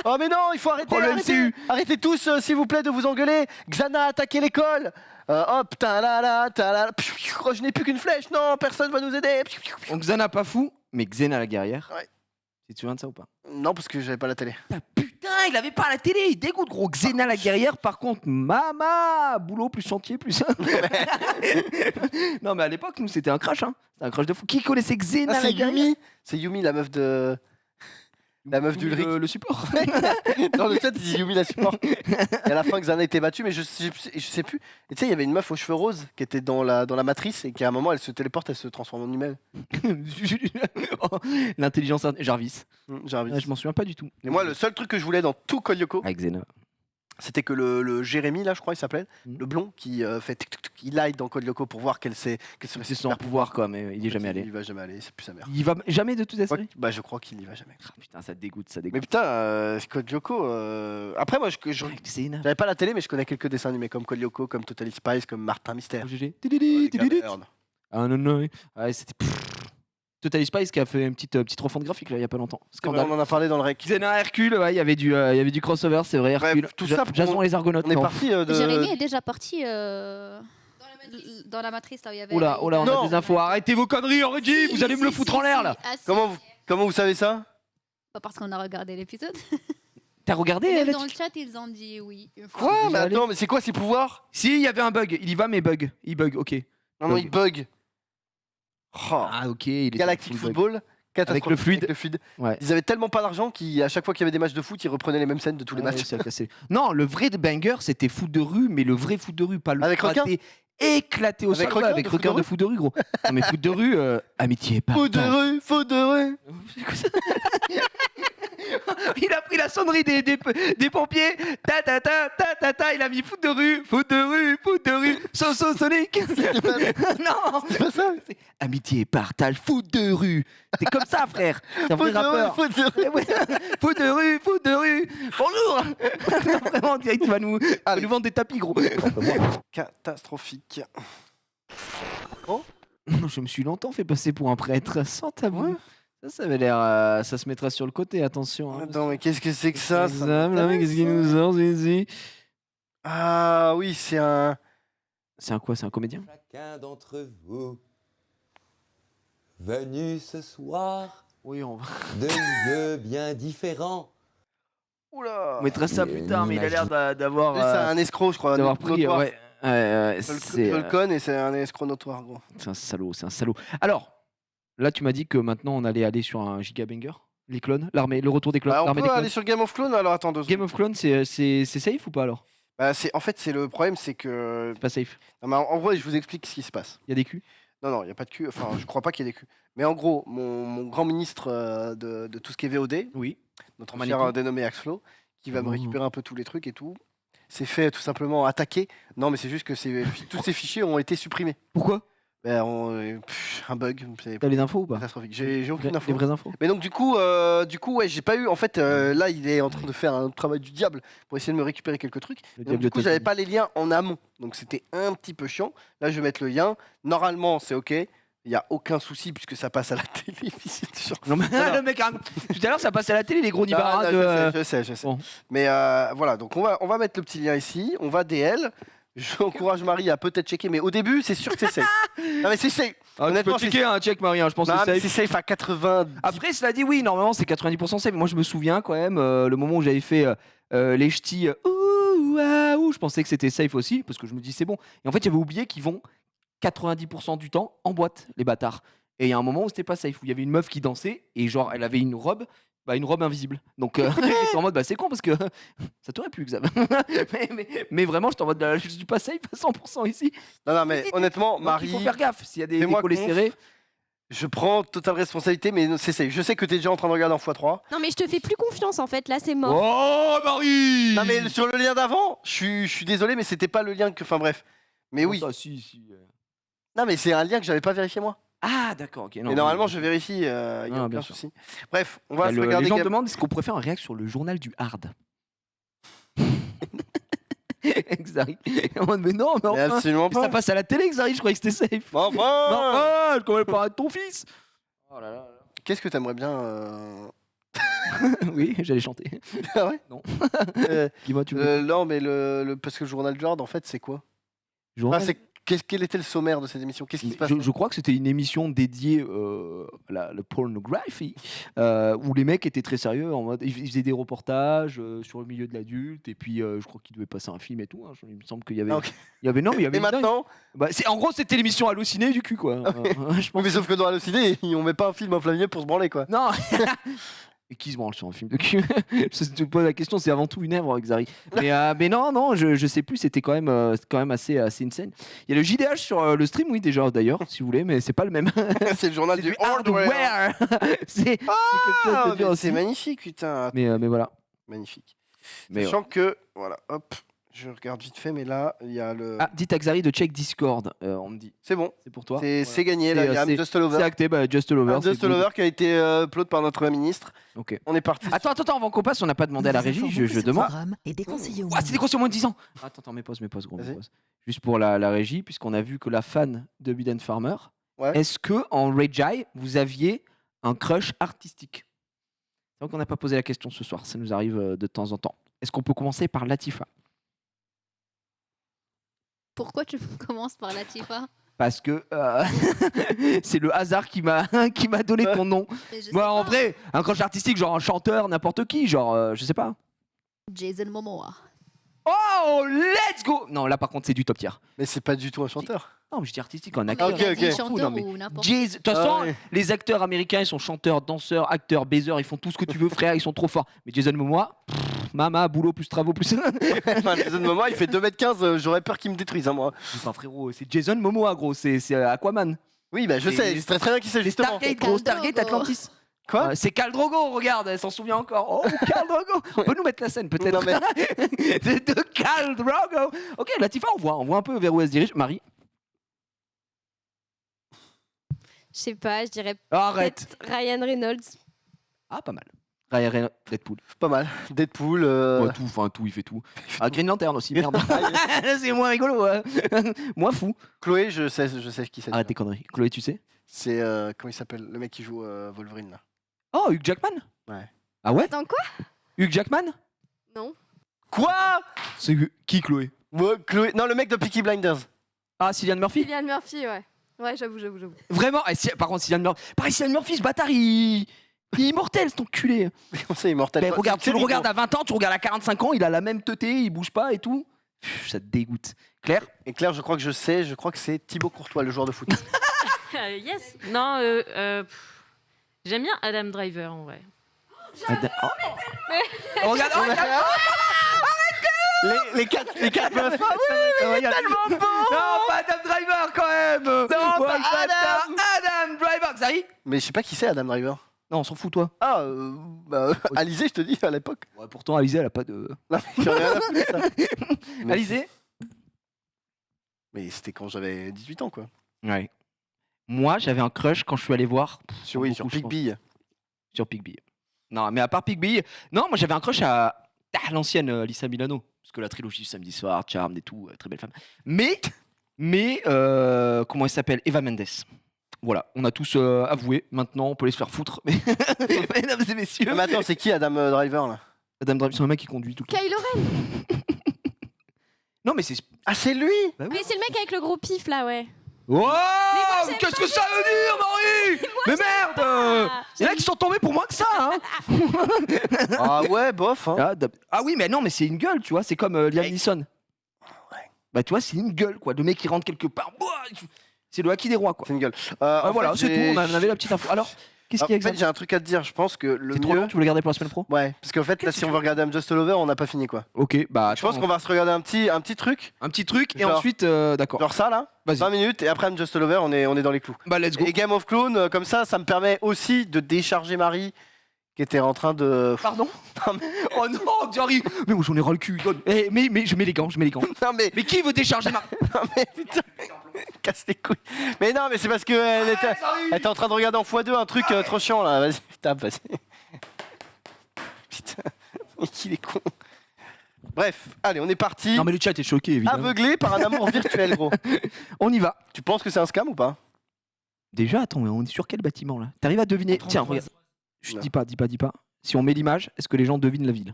A: Oh mais non, il faut arrêter.
B: Oh, le MCU.
A: Arrêtez tous, s'il vous plaît, de vous engueuler. Xana a attaqué l'école. Hop, je n'ai plus qu'une flèche. Non, personne va nous aider.
B: Donc Xana pas fou, mais Xena la guerrière.
A: Ouais.
B: Tu te souviens de ça ou pas?
A: Non, parce que j'avais pas la télé.
B: Ah, putain, il avait pas la télé, il dégoûte gros. Xena la guerrière, par contre, mama, boulot plus chantier plus. Non mais à l'époque, nous c'était un crush, hein. C'était un crush de fou. Qui connaissait Xena
A: Ah,
B: la
A: c'est
B: guerrière?
A: Yumi. C'est Yumi, la meuf de. La meuf d'Ulrich.
B: Le support.
A: Dans le chat, il dit Yumi la support. Et à la fin, Xana était battue, mais je sais plus. Et tu sais, il y avait une meuf aux cheveux roses qui était dans la matrice et qui à un moment, elle se téléporte, elle se transforme en humaine.
B: Oh, l'intelligence Jarvis.
A: Jarvis.
B: Ouais, je m'en souviens pas du tout.
A: Et moi, le seul truc que je voulais dans tout Code Lyoko,
B: Avec Xena.
A: c'était que le Jérémy, là, je crois, il s'appelait, le blond, qui fait tic, tic, tic, il aille dans Code Lyoko pour voir quel serait
B: C'est
A: ses
B: son
A: super
B: pouvoir quoi, mais il est jamais allé.
A: Il va jamais aller, c'est plus sa mère.
B: Il va jamais de toute la série?
A: Bah, je crois qu'il y va jamais.
B: Ah, putain, ça te dégoûte, ça
A: Mais
B: dégoûte.
A: putain, Code Lyoko. Après, moi,
B: Avec Xena.
A: j'avais pas la télé, mais je connais quelques dessins animés comme Code Lyoko, comme Totally Spies, comme Martin Mystère.
B: GG.
A: Les gars de Hearn.
B: Ah non, non. Ouais, c'était. Totally Spice qui a fait une petite refonte graphique là, il y a pas longtemps. Scandale.
A: On en a parlé dans le rec.
B: Xena Hercule, ouais, il y avait du crossover, c'est vrai.
A: Bref,
B: Hercule.
A: tout ça,
B: Jason les Argonautes.
A: On est
B: non.
A: parti de.
C: Jérémy est déjà parti.
D: Dans la matrice, là où il y avait.
B: Oh là, on
A: Non.
B: a des infos. Arrêtez vos conneries, Reggie, vous allez me le foutre en l'air là.
A: Comment vous savez ça?
D: Pas parce qu'on a regardé l'épisode.
B: T'as regardé
D: Même
B: là
D: dans le chat, ils ont dit oui. une fois.
A: Quoi? Mais
B: Déjà allé
A: attends, mais c'est quoi ses pouvoirs?
B: Si, il y avait un bug. Il y va, mais bug. Il bug, ok.
A: Non, non, il bug. Oh.
B: Ah, ok. Il est
A: Galactic
B: full bug.
A: Football.
B: Avec le fluide.
A: Ouais. Ils avaient tellement pas d'argent qu'à chaque fois qu'il y avait des matchs de foot, ils reprenaient les mêmes scènes de tous les
B: Ouais,
A: matchs.
B: ça a cassé. Non, le vrai de banger, c'était foot de rue, mais le vrai foot de rue, pas le
A: Avec requin
B: éclaté au
A: Avec
B: sol,
A: requin
B: avec
A: de foot de
B: requin de
A: rue
B: foot de rue, gros. Non, mais foot de rue, amitié pas.
A: Foot de rue, foot de rue.
B: Il a pris la sonnerie des pompiers. Ta ta ta ta ta ta. Il a mis foot de rue, foot de rue, foot de rue. So Sonic. Non,
A: C'est pas ça.
B: amitié et partage, foot de rue. C'est comme ça, frère. C'est un vrai
A: Foot de rue,
B: rappeur.
A: foot de rue.
B: Ouais. Foot de rue, foot de rue. Bonjour. Non, vraiment, on dirait qu'il va nous vendre des tapis, gros.
A: Catastrophique.
B: Je me suis longtemps fait passer pour un prêtre, sans tabou.
A: Ouais.
B: Ça avait l'air. Ça se mettra sur le côté, attention. Hein.
A: Attends, mais qu'est-ce que c'est que ça?
B: Examen, là, mais qu'est-ce qu'il nous sort ici?
A: Ah oui, c'est un.
B: C'est un quoi? C'est un comédien?
L: Chacun d'entre vous, venu ce soir
B: Oui, on va.
L: de lieux bien différents.
A: Oula.
B: On mettra ça plus tard, mais il a l'air d'avoir.
A: Lui, c'est un escroc, je crois.
B: d'avoir pris.
A: notoire.
B: Ouais.
A: Je le connais et c'est un escroc notoire, gros.
B: C'est un salaud, c'est un salaud. Alors, là, tu m'as dit que maintenant on allait aller sur un giga banger. Les clones, l'armée, le retour des clones.
A: Bah, on
B: l'armée
A: peut
B: des
A: aller
B: clones.
A: sur Game of Clones, alors attends 2 secondes.
B: Game of Clones, c'est safe ou pas alors?
A: Bah, en fait, c'est le problème, c'est que.
B: C'est pas safe.
A: Non, mais en vrai, je vous explique ce qui se passe.
B: Il y a des culs?
A: Non, non, il n'y a pas de cul. Enfin, je crois pas qu'il y ait des culs. Mais en gros, mon grand ministre de tout ce qui est VOD,
B: Oui.
A: notre
B: Manitou.
A: cher dénommé Axflow, qui va me
B: Oh.
A: récupérer un peu tous les trucs et tout, s'est fait tout simplement attaquer. Non, mais c'est juste que tous ces fichiers ont été supprimés.
B: Pourquoi?
A: Ben, un bug. C'est
B: T'as les infos ou pas?
A: catastrophique. J'ai aucune
B: Les
A: info.
B: vraies infos?
A: Mais donc du coup, ouais, j'ai pas eu. En fait, là, il est en train de faire un travail du diable pour essayer de me récupérer quelques trucs.
B: Le
A: Donc,
B: diable
A: du coup,
B: de
A: j'avais
B: Tasmanie.
A: pas les liens en amont, donc c'était un petit peu chiant. Là, je vais mettre le lien. Normalement, c'est ok. Il y a aucun souci puisque ça passe à la télévision.
B: Non, mais le mec, tout à l'heure, ça passait à la télé, les gros nibards.
A: Je sais.
B: Bon.
A: Mais voilà, donc on va mettre le petit lien ici. On va DL. J'encourage Marie à peut-être checker, mais au début, c'est sûr que c'est safe. Non, mais c'est safe.
B: Ah, tu
A: Honnêtement,
B: peux checker un check, Marie, hein, je pense
A: Non,
B: que
A: mais
B: c'est
A: c'est
B: safe.
A: safe à 80.
B: Après, cela dit, oui, normalement, c'est 90% safe. Moi, je me souviens quand même, le moment où j'avais fait les ch'tis, ouh, ah, ouh, je pensais que c'était safe aussi, parce que je me dis, c'est bon. Et en fait, j'avais oublié qu'ils vont 90% du temps en boîte, les bâtards. Et il y a un moment où c'était pas safe, où il y avait une meuf qui dansait, et genre, elle avait une robe invisible. Donc, j'étais en mode, c'est con, parce que ça t'aurait pu, Xav. mais vraiment, j'étais en mode, je suis pas safe à 100% ici.
A: Non, mais honnêtement,
B: Donc,
A: Marie.
B: il faut faire gaffe, s'il y a des
A: fais-moi
B: collets
A: conf.
B: serrés.
A: Je prends totale responsabilité, mais c'est safe. Je sais que t'es déjà en train de regarder en x3.
F: Non, mais je te fais plus confiance en fait, là c'est mort.
B: Oh, Marie!
A: Non, mais sur le lien d'avant, je suis désolé, mais c'était pas le lien que. Enfin, bref. Mais oui.
B: Ça, si.
A: Non, mais c'est un lien que j'avais pas vérifié moi.
B: Ah, d'accord, ok. Non,
A: Et normalement, je vérifie, il y a
B: bien
A: aucun
B: sûr.
A: souci. Bref, on va se
B: les
A: regarder.
B: gens demandent est-ce qu'on pourrait faire un réact sur le journal du hard. Xari. Mais non, mais
A: Mais
B: enfin,
A: absolument
B: ça
A: pas.
B: passe à la télé, Xari, je croyais que c'était safe.
A: Enfin
B: Enfin, comment elle parle de ton fils? Oh là là.
A: Qu'est-ce que t'aimerais bien.
B: Oui, j'allais chanter.
A: Ah ouais
B: Non.
A: Euh,
B: Dis-moi, tu veux.
A: Non, mais parce que le journal du Hard, en fait, c'est quoi?
B: Journal
A: Quel était le sommaire de cette émission? Qu'est-ce qui se passe?
B: Je crois que c'était une émission dédiée à la pornographie, où les mecs étaient très sérieux, en mode, ils faisaient des reportages sur le milieu de l'adulte, et puis je crois qu'ils devaient passer un film et tout. Hein, il me semble qu'il y avait,
A: Ah, ok.
B: il y avait, non, mais il y avait
A: Et
B: une dingue.
A: maintenant?
B: Bah, en gros, c'était l'émission Halluciné du cul, quoi. Je pense.
A: Mais sauf que dans Allociné, on met pas un film en plein milieu pour se branler, quoi.
B: Non. Et qui se branle sur un film de cul? Je te pose la question, c'est avant tout une œuvre, Xari. Mais non, je sais plus, c'était quand même assez insane. Il y a le JDH sur le stream, oui, déjà, d'ailleurs, si vous voulez, mais c'est pas le même.
A: C'est le journal
B: C'est
A: du
B: du
A: hardware.
B: C'est quelque chose de dur aussi.
A: C'est magnifique, putain.
B: Mais voilà.
A: Magnifique.
B: Mais
A: Sachant que, voilà, hop, je regarde vite fait, mais là, il y a le.
B: Ah, dites à Xari de check Discord, on me dit.
A: C'est bon.
B: C'est pour toi.
A: C'est
B: Voilà.
A: gagné, là. Il y a I'm Just a Lover.
B: C'est acté, Just a Lover.
A: I'm Just a Lover qui a été upload par notre ministre.
B: Ok.
A: On est parti.
B: Attends, avant qu'on passe, on n'a pas demandé à la régie, je demande.
G: Et déconseillé aux
B: Ah, c'est des conseils au moins de 10 ans. Attends, mets pause, gros.
A: Vas-y.
B: Pause. Juste pour la régie, puisqu'on a vu que la fan de Biden Farmer,
A: Ouais.
B: est-ce que en Regi, vous aviez un crush artistique? C'est vrai qu'on n'a pas posé la question ce soir, ça nous arrive de temps en temps. Est-ce qu'on peut commencer par Latifa?
D: Pourquoi tu commences par Latifa?
B: Parce que c'est le hasard qui m'a donné ton nom.
D: Mais je sais
B: Moi, en
D: pas.
B: vrai, un crochet artistique, genre un chanteur, n'importe qui, genre, je sais pas.
D: Jason Momoa.
B: Oh, let's go! Non, là par contre, c'est du top tier.
A: Mais c'est pas du tout un chanteur.
B: Non, mais je dis artistique, un
D: Mais
B: acteur.
A: ok,
D: il a
A: ok.
D: dit
A: Fou,
D: chanteur
B: non, mais
D: ou n'importe
B: De toute
A: Ah
B: façon,
A: ouais.
B: les acteurs américains, ils sont chanteurs, danseurs, acteurs, baiseurs, ils font tout ce que tu veux, frère, ils sont trop forts. Mais Jason Momoa, mama, boulot plus travaux plus.
A: Enfin, Jason Momoa, il fait 2m15, j'aurais peur qu'il me détruise, hein, moi.
B: Enfin, frérot, c'est Jason Momoa, gros, c'est Aquaman.
A: Oui, bah je
B: Et-
A: sais, je sais très bien qui c'est,
B: C'est
A: justement.
B: Stargate, gros, Stargate
D: Khal Drogo.
B: Atlantis.
A: Quoi
B: C'est Khal Drogo, regarde, elle s'en souvient encore. Oh, Khal Drogo. On peut nous mettre la scène, peut-être.
A: Non, mais-
B: de Khal Drogo. Ok, Latifa, on voit un peu vers où elle se dirige. Marie.
F: Je sais pas, je dirais
B: Arrête.
F: peut-être Ryan Reynolds.
B: Ah, pas mal. Ryan Reynolds, Deadpool.
A: Pas mal. Deadpool.
B: Ouais, tout, il fait tout. Ah, Green Lantern aussi, merde. C'est moins rigolo, moins fou.
A: Chloé, je sais qui c'est.
B: Arrête tes conneries. Chloé, tu sais?
A: C'est comment il s'appelle, le mec qui joue Wolverine là.
B: Oh, Hugh Jackman?
A: Ouais.
B: Ah ouais?
F: Attends, quoi?
B: Hugh Jackman?
F: Non.
A: Quoi?
B: C'est qui, Chloé?
A: Ouais, Chloé, non, le mec de Peaky Blinders.
B: Ah, Cillian Murphy?
F: Cillian Murphy, ouais. Ouais, j'avoue.
B: Vraiment? Par contre, Cillian Murphy. Pareil, Cillian Murphy, ce bâtard, il est immortel, cet enculé.
A: Comment ça, immortel?
B: Ben, regarde, tu le
A: Série,
B: regardes
A: gros.
B: à 20 ans, tu regardes à 45 ans, il a la même teuté, il bouge pas et tout. Pff, ça te dégoûte. Claire?
A: Et Claire, je crois que je sais, je crois que c'est Thibaut Courtois, le joueur de foot.
M: Yes. Non, j'aime bien Adam Driver en vrai.
B: Oh, regarde, oh, regarde.
A: les quatre meufs. Ah oui, mais il est tellement beau.
B: Non, pas Adam Driver quand même.
A: Non,
B: Oh,
A: pas
B: le bâtard.
A: Adam.
B: Adam Driver, Xari?
A: Mais je sais pas qui c'est Adam Driver.
B: Non, on s'en fout, toi.
A: Ah, Alizé, je te dis, à l'époque.
B: Ouais, pourtant, Alizé, elle a pas de.
A: Non, mais j'en ai rien à foutre, ça. Mais-
B: Alizé?
A: Mais c'était quand j'avais 18 ans, quoi.
B: Ouais. Moi, j'avais un crush quand je suis allé voir.
A: Sur, oui, sur
B: beaucoup, je
A: Big Bee.
B: Sur Big Bee. Non, mais à part Big Bee, non, moi j'avais un crush à l'ancienne Alyssa Milano. Parce que la trilogie Samedi Soir, Charmed et tout, très belle femme. Mais comment elle s'appelle? Eva Mendes. Voilà, on a tous avoué. Maintenant, on peut les se faire foutre. Mais, mesdames et messieurs.
A: Mais attends, c'est qui Adam Driver là?
B: Adam Driver, c'est un mec qui conduit tout le temps.
F: Kylo Ren.
B: Non, mais c'est.
A: Ah, c'est lui?
B: Bah oui.
F: Mais c'est le mec avec le gros pif là, ouais.
B: Oh
F: j'aime
B: qu'est-ce
F: pas
B: que ça veut dire, Marie? Mais merde! Il y en a qui sont tombés pour moins que ça, hein!
A: Ah ouais, bof. Hein.
B: Ah oui, mais non, mais c'est une gueule, tu vois, c'est comme Liam Neeson. Bah, tu vois, c'est une gueule, quoi. Le mec qui rentre quelque part, c'est le haki des rois, quoi.
A: C'est une gueule.
B: Voilà, c'est tout, on avait la petite info. Alors, qu'est-ce qu'il y a
A: En fait, j'ai un truc à te dire. Je pense que le
B: C'est trop
A: mieux.
B: long, tu veux le garder pour la semaine pro?
A: Ouais, parce qu'en fait, là, si on veut regarder I'm Just a Lover, on n'a pas fini, quoi.
B: Ok, bah.
A: Je pense qu'on va se regarder un petit truc.
B: Un petit truc, et
A: Genre-
B: ensuite, d'accord.
A: Genre ça, là.
B: Vas-y.
A: 20 minutes, et après I'm Just a Lover, on est dans les clous.
B: Bah, let's go.
A: Et Game of Clones, comme ça me permet aussi de décharger Marie, qui était en train de.
B: Pardon?
A: Non, mais-
B: Oh non, Jerry! Mais moi, j'en ai ras le cul. Mais je mets les gants,
A: Non, mais.
B: Mais qui veut décharger ma.
A: Non, mais putain. Casse les couilles. Mais non, mais c'est parce qu'elle était en train de regarder en x2 un truc trop chiant là. Vas-y, tape, vas-y. Putain, qu'il est con. Bref, allez, on est parti.
B: Non, mais le chat est choqué, évidemment.
A: Aveuglé par un amour virtuel, gros.
B: On y va.
A: Tu penses que c'est un scam ou pas?
B: Déjà, attends, mais on est sur quel bâtiment là? T'arrives à deviner? Tiens, regarde. Je dis pas. Si on met l'image, est-ce que les gens devinent la ville?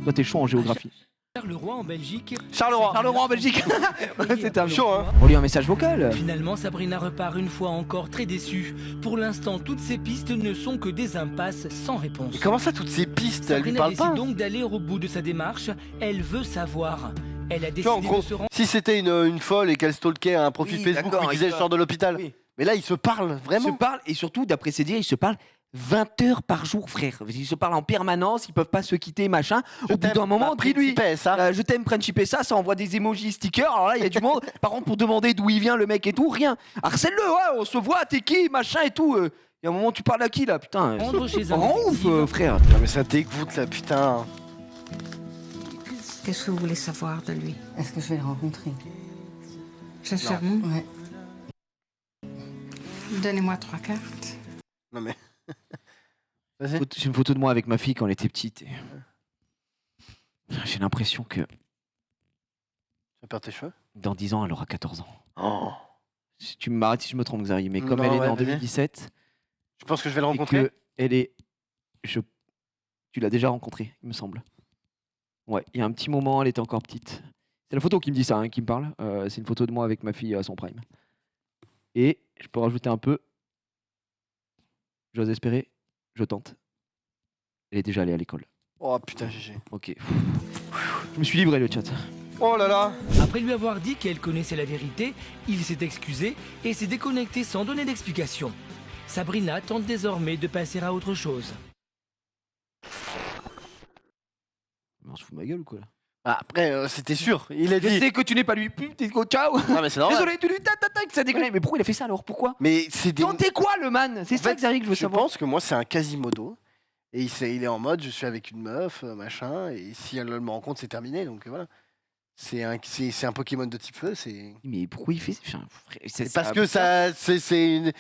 B: Toi, t'es chaud en géographie.
K: Charleroi en Belgique.
A: Charleroi.
B: Charleroi en Belgique. C'était un
A: chaud, hein.
B: On lit un message vocal.
K: Finalement, Sabrina repart une fois encore très déçue. Pour l'instant, toutes ces pistes ne sont que des impasses sans réponse.
A: Mais comment ça, toutes ces pistes, elle lui
K: Sabrina
A: parle
K: décide
A: pas?
K: donc d'aller au bout de sa démarche. Elle veut savoir. Elle a
A: Tu vois, en
K: décidé
A: gros,
K: de se rendre.
A: si c'était une folle et qu'elle stalkait un profil
B: Oui,
A: Facebook
B: d'accord,
A: où il disait
B: il
A: je sors de l'hôpital.
B: Oui.
A: Mais là, ils se parlent
B: Ils
A: vraiment.
B: se parlent, et surtout, d'après ses dires, ils se parlent 20 heures par jour, frère. Ils se parlent en permanence, ils peuvent pas se quitter, machin. Au bout d'un moment, dis-lui. Je t'aime, Principe, ça envoie des emojis stickers. Alors là, il y a du monde. Par contre, pour demander d'où il vient, le mec et tout, rien. Harcèle-le, ouais, on se voit, t'es qui, machin et tout. Il y a un moment, tu parles à qui là, putain?
K: Rendre chez un
B: Rends ouf,
K: détective.
B: frère.
A: Non, mais ça dégoûte là, putain.
N: Qu'est-ce que vous voulez savoir de lui?
O: Est-ce que je vais le rencontrer?
N: Sincèrement?
O: Ouais.
N: Donnez-moi 3 cartes.
A: Non, mais.
B: C'est une photo de moi avec ma fille quand elle était petite. J'ai l'impression que
A: Tu vas perdre tes cheveux?
B: dans 10 ans, elle aura 14 ans.
A: Oh.
B: Si tu m'arrêtes si je me trompe, Xari, mais comme
A: Non,
B: elle est
A: ouais,
B: née en
A: vas-y.
B: 2017,
A: Je pense que je vais le
B: et
A: rencontrer.
B: que elle est. Tu l'as déjà rencontrée, il me semble. Ouais, il y a un petit moment, elle était encore petite. C'est la photo qui me dit ça, hein, qui me parle. C'est une photo de moi avec ma fille à son prime. Et je peux rajouter un peu. J'ose espérer. Je tente. Elle est déjà allée à l'école.
A: Oh putain, GG.
B: Ok. Je me suis livré le chat.
A: Oh là là.
K: Après lui avoir dit qu'elle connaissait la vérité, il s'est excusé et s'est déconnecté sans donner d'explication. Sabrina tente désormais de passer à autre chose.
B: On se fout de ma gueule ou quoi là?
A: Ah, après, c'était sûr. Il a
B: Je
A: dit.
B: sais que tu n'es pas lui. T'es ciao.
A: Non, mais c'est normal.
B: Désolé, tu lui tac, ça déconne. Mais pourquoi il a fait ça alors? Pourquoi?
A: Mais c'est des.
B: Tentez quoi le man? C'est ça, Xavier, que je veux savoir.
A: Je pense que moi, c'est un Quasimodo. Et il est en mode, je suis avec une meuf, machin. Et si elle me rencontre, c'est terminé. Donc voilà. C'est un Pokémon de type feu.
B: Mais pourquoi il fait ça?
A: C'est parce que ça, c'est une.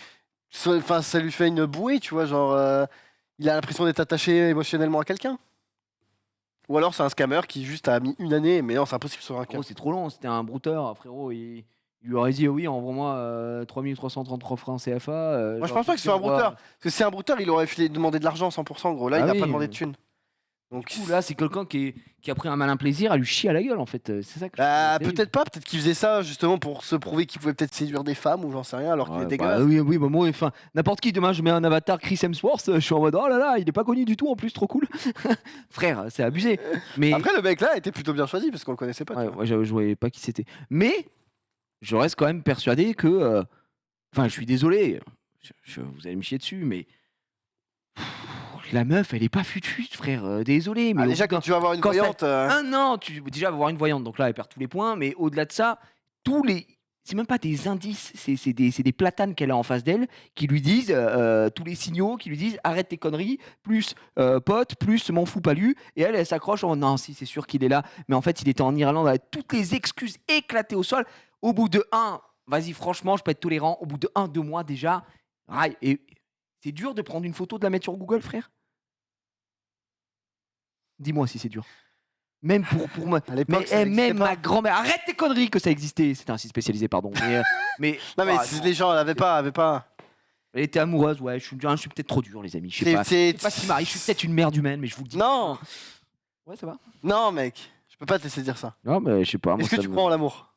A: Enfin, ça lui fait une bouée, tu vois. Genre, il a l'impression d'être attaché émotionnellement à quelqu'un. Ou alors c'est un scammer qui juste a mis une année, mais non, c'est impossible sur un cas.
B: Oh, c'est trop long, c'était un brouteur, frérot. Il lui aurait dit oui, envoie-moi 3333 francs CFA.
A: Moi, je pense pas que ce soit un brouteur. Parce que c'est un brouteur, il aurait demandé de l'argent 100%, gros. Là, il a pas demandé de thunes. Donc
B: du coup, là, c'est quelqu'un qui a pris un malin plaisir à lui chier à la gueule, en fait. C'est ça que
A: peut-être pas, peut-être qu'il faisait ça justement pour se prouver qu'il pouvait peut-être séduire des femmes ou j'en sais rien, alors qu'il est dégueulasse.
B: Oui, bah, moi, enfin, n'importe qui, demain, je mets un avatar Chris Hemsworth, je suis en mode oh là là, il est pas connu du tout, en plus, trop cool. Frère, c'est abusé. Mais
A: Après, le mec là était plutôt bien choisi parce qu'on le connaissait pas.
B: ouais, je voyais pas qui c'était. Mais je reste quand même persuadé que. Enfin, je suis désolé, vous allez me chier dessus, mais. La meuf, elle est pas futute, frère. Désolé, mais
A: déjà, quand tu vas avoir une voyante.
B: Un an, tu déjà vas voir une voyante, donc là, elle perd tous les points. Mais au-delà de ça, c'est même pas des indices, c'est des platanes qu'elle a en face d'elle qui lui disent tous les signaux, qui lui disent arrête tes conneries, plus pote, plus m'en fous pas lu. Et elle s'accroche en non, si c'est sûr qu'il est là, mais en fait, il était en Irlande avec toutes les excuses éclatées au sol. Au bout de vas-y, franchement, je peux être tolérant. Au bout de 2 mois déjà, et c'est dur de prendre une photo, de la mettre sur Google, frère. Dis-moi si c'est dur. Même pour moi. Même ma grand-mère. Arrête tes conneries que ça existait. C'était un site spécialisé, pardon. Mais
A: non, mais les gens n'avaient pas.
B: Elle était amoureuse, ouais. Je suis peut-être trop dur, les amis. Je sais pas. C'est pas ce qui m'arrive. Je suis peut-être une merde humaine, mais je vous le dis.
A: Non.
B: Ouais, ça va.
A: Non, mec. Je peux pas te laisser dire ça.
B: Non, mais je sais pas.
A: Est-ce que tu crois en l'amour?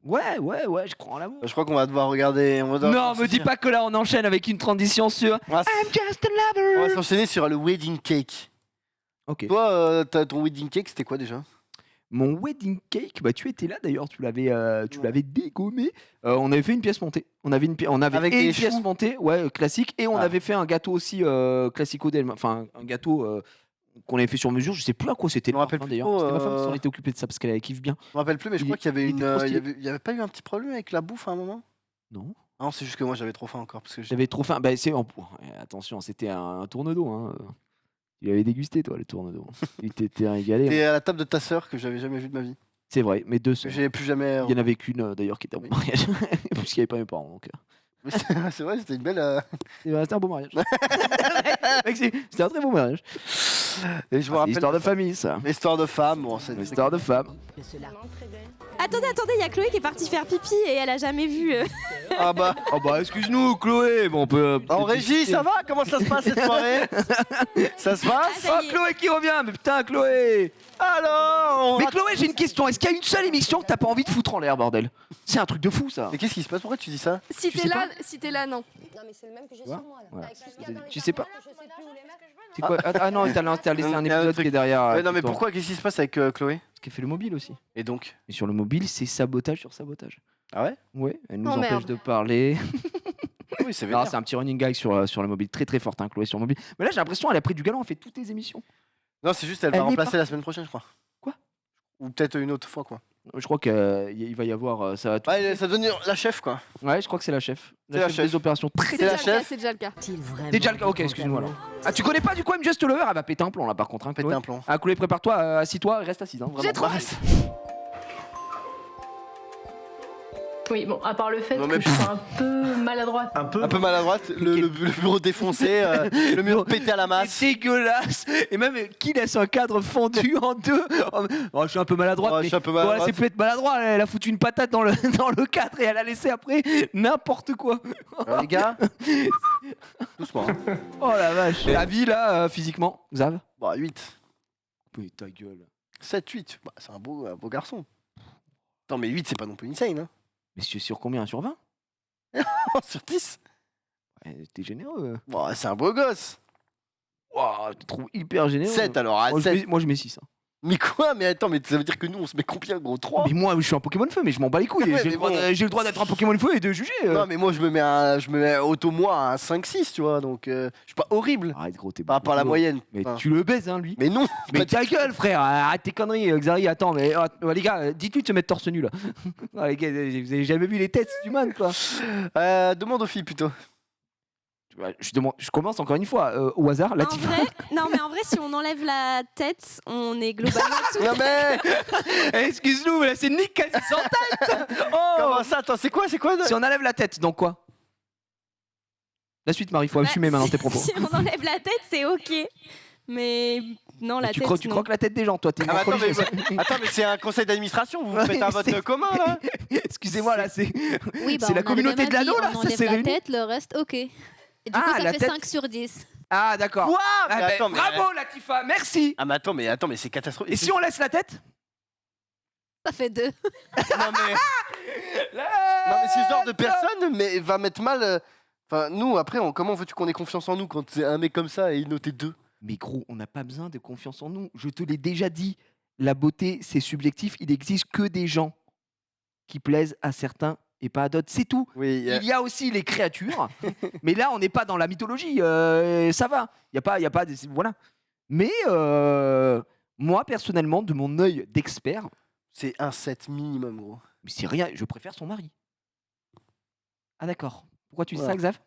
B: Ouais, je crois en l'amour.
A: Je crois qu'on va devoir regarder.
B: Non, me dis pas que là, on enchaîne avec une transition sur I'm just a lover.
A: On va s'enchaîner sur le wedding cake.
B: Ok.
A: Toi, ton wedding cake, c'était quoi déjà?
B: Mon wedding cake, bah tu étais là d'ailleurs, tu l'avais dégommé. On avait fait une pièce montée. On avait une pièce montée, ouais, classique, et on avait fait un gâteau aussi classico, enfin un gâteau qu'on avait fait sur mesure. Je sais plus à quoi c'était.
A: Je me rappelle plus
B: d'ailleurs. C'était ma femme qui s'en était occupée de ça parce qu'elle kiffe bien.
A: Je me rappelle plus, mais je crois qu'il y avait il y avait pas eu un petit problème avec la bouffe à un moment?
B: Non.
A: Non, c'est juste que moi j'avais trop faim encore parce que
B: j'avais trop faim. Bah attention, c'était un tourne-dos. Hein. Tu l'avais dégusté, toi, le tourne-dos. Il t'était régalé.
A: T'es à la table de ta sœur que j'avais jamais vue de ma vie.
B: C'est vrai, mes 2 sœurs.
A: J'ai plus jamais.
B: Il y en avait qu'une d'ailleurs qui était en mariage. Parce qu'il n'y avait pas mes parents. Donc.
A: C'est vrai, c'était une belle.
B: C'était un beau mariage. C'était un très beau mariage.
A: Et je me rappelle.
B: Histoire de famille, ça.
A: Histoire de femme, bon, c'est.
B: Histoire de femme.
F: Attendez, il y a Chloé qui est partie faire pipi et elle a jamais vu.
A: Ah bah,
B: excuse-nous, Chloé. Bon, on peut.
A: En régie, ça va? Comment ça se passe cette soirée? Ça se passe?
B: Oh, Chloé qui revient. Mais putain, Chloé.
A: Alors.
B: Mais Chloé, j'ai une question. Est-ce qu'il y a une seule émission que t'as pas envie de foutre en l'air, bordel? C'est un truc de fou, ça.
A: Mais qu'est-ce qui se passe? Pourquoi tu dis ça?
C: Si t'es là, non.
E: Non, mais c'est le même que j'ai sur moi. Là.
B: Tu sais pas? C'est quoi? Ah non, t'as laissé un épisode qui est derrière.
A: Non, mais pourquoi? Qu'est-ce qui se passe avec Chloé?
B: Parce qu'elle fait le mobile aussi.
A: Et donc?
B: Et sur le mobile, c'est sabotage sur sabotage.
A: Ah ouais?
B: Ouais, elle nous empêche de parler.
A: Oui, c'est vrai.
B: C'est un petit running gag sur le mobile, très très fort, hein, Chloé sur le mobile. Mais là, j'ai l'impression qu'elle a pris du galon, elle fait toutes les émissions.
A: Non, c'est juste, elle va remplacer la semaine prochaine, je crois.
B: Quoi?
A: Ou peut-être une autre fois, quoi.
B: Je crois qu'il va y avoir. Ça va tout...
A: Ouais, ça va devenir la chef, quoi.
B: Ouais, je crois que c'est la chef.
A: C'est la chef
B: des opérations.
C: C'est déjà le cas.
B: C'est déjà le cas, ok, excuse-moi alors. Ah, tu connais pas du coup I'm Just a Lover? Elle va péter un plomb là par contre. Hein,
A: péter un plomb.
B: Ah, Chloé, prépare-toi, assis-toi, reste assise. Hein,
C: J'ai trop.
O: Oui, bon, à part le fait que je sois un peu maladroite.
A: Un peu maladroite, le bureau défoncé, le mur pété à la masse.
B: C'est dégueulasse. Et même qui laisse un cadre fondu en deux. Oh, je suis un peu maladroite.
A: Oh,
B: mais voilà, c'est peut-être maladroit. Elle a foutu une patate dans le cadre et elle a laissé après n'importe quoi.
A: Alors, les gars, doucement. Hein.
B: Oh la vache. La vie là, physiquement, Xav?
A: Bah, 8.
B: Mais ta gueule.
A: 7, 8. Bah, c'est un beau garçon. Non, mais 8, c'est pas non plus insane. Hein.
B: Mais sur combien? Sur 20?
A: Sur 10.
B: Ouais, t'es généreux.
A: Bon, c'est un beau gosse.
B: Wow, je te trouve hyper généreux.
A: 7 alors,
B: Moi,
A: 7.
B: moi je mets 6.
A: Mais quoi? Mais attends, mais ça veut dire que nous on se met combien gros? 3?
B: Mais moi je suis un Pokémon feu, mais je m'en bats les couilles.
A: Ouais,
B: J'ai
A: mais
B: le droit d'être un Pokémon feu et de juger.
A: Non mais moi je me mets auto moi à un 5-6 tu vois, donc je suis pas horrible.
B: Arrête gros, t'es
A: par rapport à la moyenne.
B: Mais
A: Enfin,
B: tu le baises hein lui.
A: Mais non.
B: Mais
A: pas
B: ta
A: du tout.
B: gueule frère, arrête tes conneries Xari, attends mais les gars, dites-lui de se mettre torse nu là. Ah, les gars, vous avez jamais vu les têtes du man quoi.
A: Demande aux filles plutôt.
B: Je commence encore une fois au hasard. La
F: En vrai, non, mais en vrai, si on enlève la tête, on est globalement tout.
A: Non mais
B: excuse-nous, mais là c'est Nick quasi sans tête. Oh
A: comment ça? Attends, c'est quoi?
B: Si on enlève la tête, donc quoi? La suite Marie, faut assumer maintenant tes propos.
F: Si on enlève la tête, c'est ok. Mais non, la
B: Tu
F: tête.
B: croques la tête des gens, toi. T'es une
A: attends,
B: religieuse.
A: attends, mais c'est un conseil d'administration, vous
B: Ouais,
A: faites un vote
B: c'est-
A: commun là?
B: Excusez-moi, là, c'est
D: Oui, bah,
B: c'est la
D: on a le
B: communauté
D: même
B: de l'anneau,
D: avis,
B: là,
D: on
B: ça
D: enlève
B: s'est
D: la
B: réuni.
D: tête, le reste, ok. Et du coup,
B: Ah,
D: ça
B: la
D: fait
B: tête.
D: 5 sur 10.
B: Ah, d'accord.
A: Quoi?
B: Ah,
A: Mais
B: ben,
A: attends, mais-
B: bravo, Latifa, merci.
A: Ah mais attends, mais c'est catastrophique.
B: Et si on laisse la tête?
D: Ça fait 2.
A: Non mais c'est ce genre de personne mais va mettre mal. Enfin nous après comment veux-tu qu'on ait confiance en nous quand c'est un mec comme ça et il notait 2?
B: Mais gros, on n'a pas besoin de confiance en nous. Je te l'ai déjà dit. La beauté, c'est subjectif. Il n'existe que des gens qui plaisent à certains et pas à d'autres. C'est tout.
A: Oui.
B: Il y a aussi les créatures. Mais là, on n'est pas dans la mythologie. Ça va. Il y a pas voilà. Mais moi, personnellement, de mon œil d'expert,
A: c'est un 7 minimum gros.
B: Mais c'est rien. Je préfère son mari. Ah d'accord. Pourquoi tu dis ça,
A: Voilà.
B: Xav?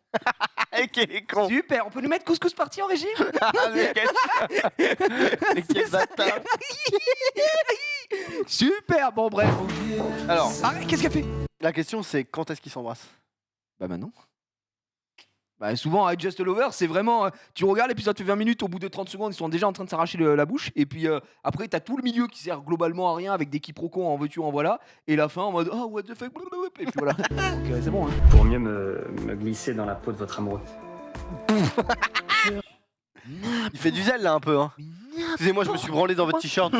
A: Quel est con.
B: Super. On peut lui mettre couscous parti en régime?
A: Ah, mais quel bâtard.
B: Super. Bon bref.
A: Alors,
B: qu'est-ce qu'elle fait?
A: La question c'est quand est-ce qu'ils s'embrassent?
B: Bah maintenant. Bah souvent avec Just a Lover, c'est vraiment tu regardes l'épisode fait 20 minutes, au bout de 30 secondes, ils sont déjà en train de s'arracher la bouche et puis après t'as tout le milieu qui sert globalement à rien avec des quiproquos en veux-tu en voilà et la fin en mode oh what the fuck et puis voilà. Donc c'est bon hein.
P: Pour mieux me glisser dans la peau de votre amoureux.
A: Il fait du zèle là un peu hein. Excusez-moi, je me suis branlé dans votre t-shirt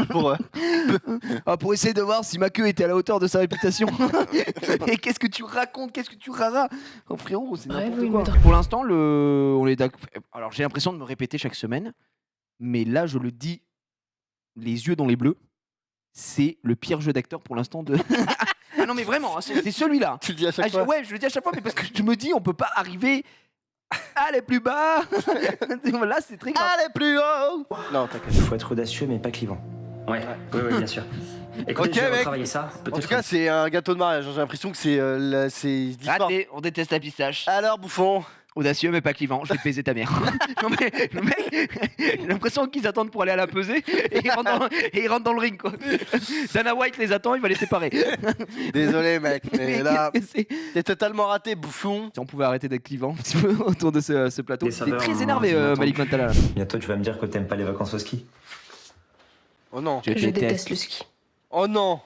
B: pour essayer de voir si ma queue était à la hauteur de sa réputation. Et qu'est-ce que tu racontes? Qu'est-ce que tu raras? Oh frérot, c'est n'importe quoi. Pour l'instant, on est d'accord. Alors j'ai l'impression de me répéter chaque semaine, mais là je le dis les yeux dans les bleus, c'est le pire jeu d'acteur pour l'instant de. Ah non mais vraiment, hein, c'est celui-là.
A: Tu le dis à chaque fois.
B: Ouais, je le dis à chaque fois, mais parce que je me dis on peut pas arriver. Allez plus bas. Là c'est très grave.
A: Allez plus haut. Non, t'inquiète.
P: Il faut être audacieux mais pas clivant. Ouais, oui, bien sûr. Écoutez,
A: Ok,
P: je vais
A: mec.
P: retravailler ça.
A: En
P: Peut-être
A: tout cas, c'est un gâteau de mariage. J'ai l'impression que c'est l'histoire.
B: Raté, on déteste la pistache.
A: Alors, bouffon.
B: Audacieux mais pas clivant, je vais te baiser ta mère. Non mais le mec, j'ai l'impression qu'ils attendent pour aller à la pesée et ils rentrent dans le ring quoi. Dana White les attend, il va les séparer.
A: Désolé mec, mais là,
B: qu'est-ce que
A: t'es totalement raté, bouffon.
B: Si on pouvait arrêter d'être clivant un petit peu autour de ce plateau.
P: Les
B: T'es
P: saveurs,
B: très
P: hein,
B: énervé
P: inattendues.
B: Malik Mantala. Là.
P: Bientôt, tu vas me dire que t'aimes pas les vacances au ski.
A: Oh non.
F: Je déteste le ski.
A: Oh non.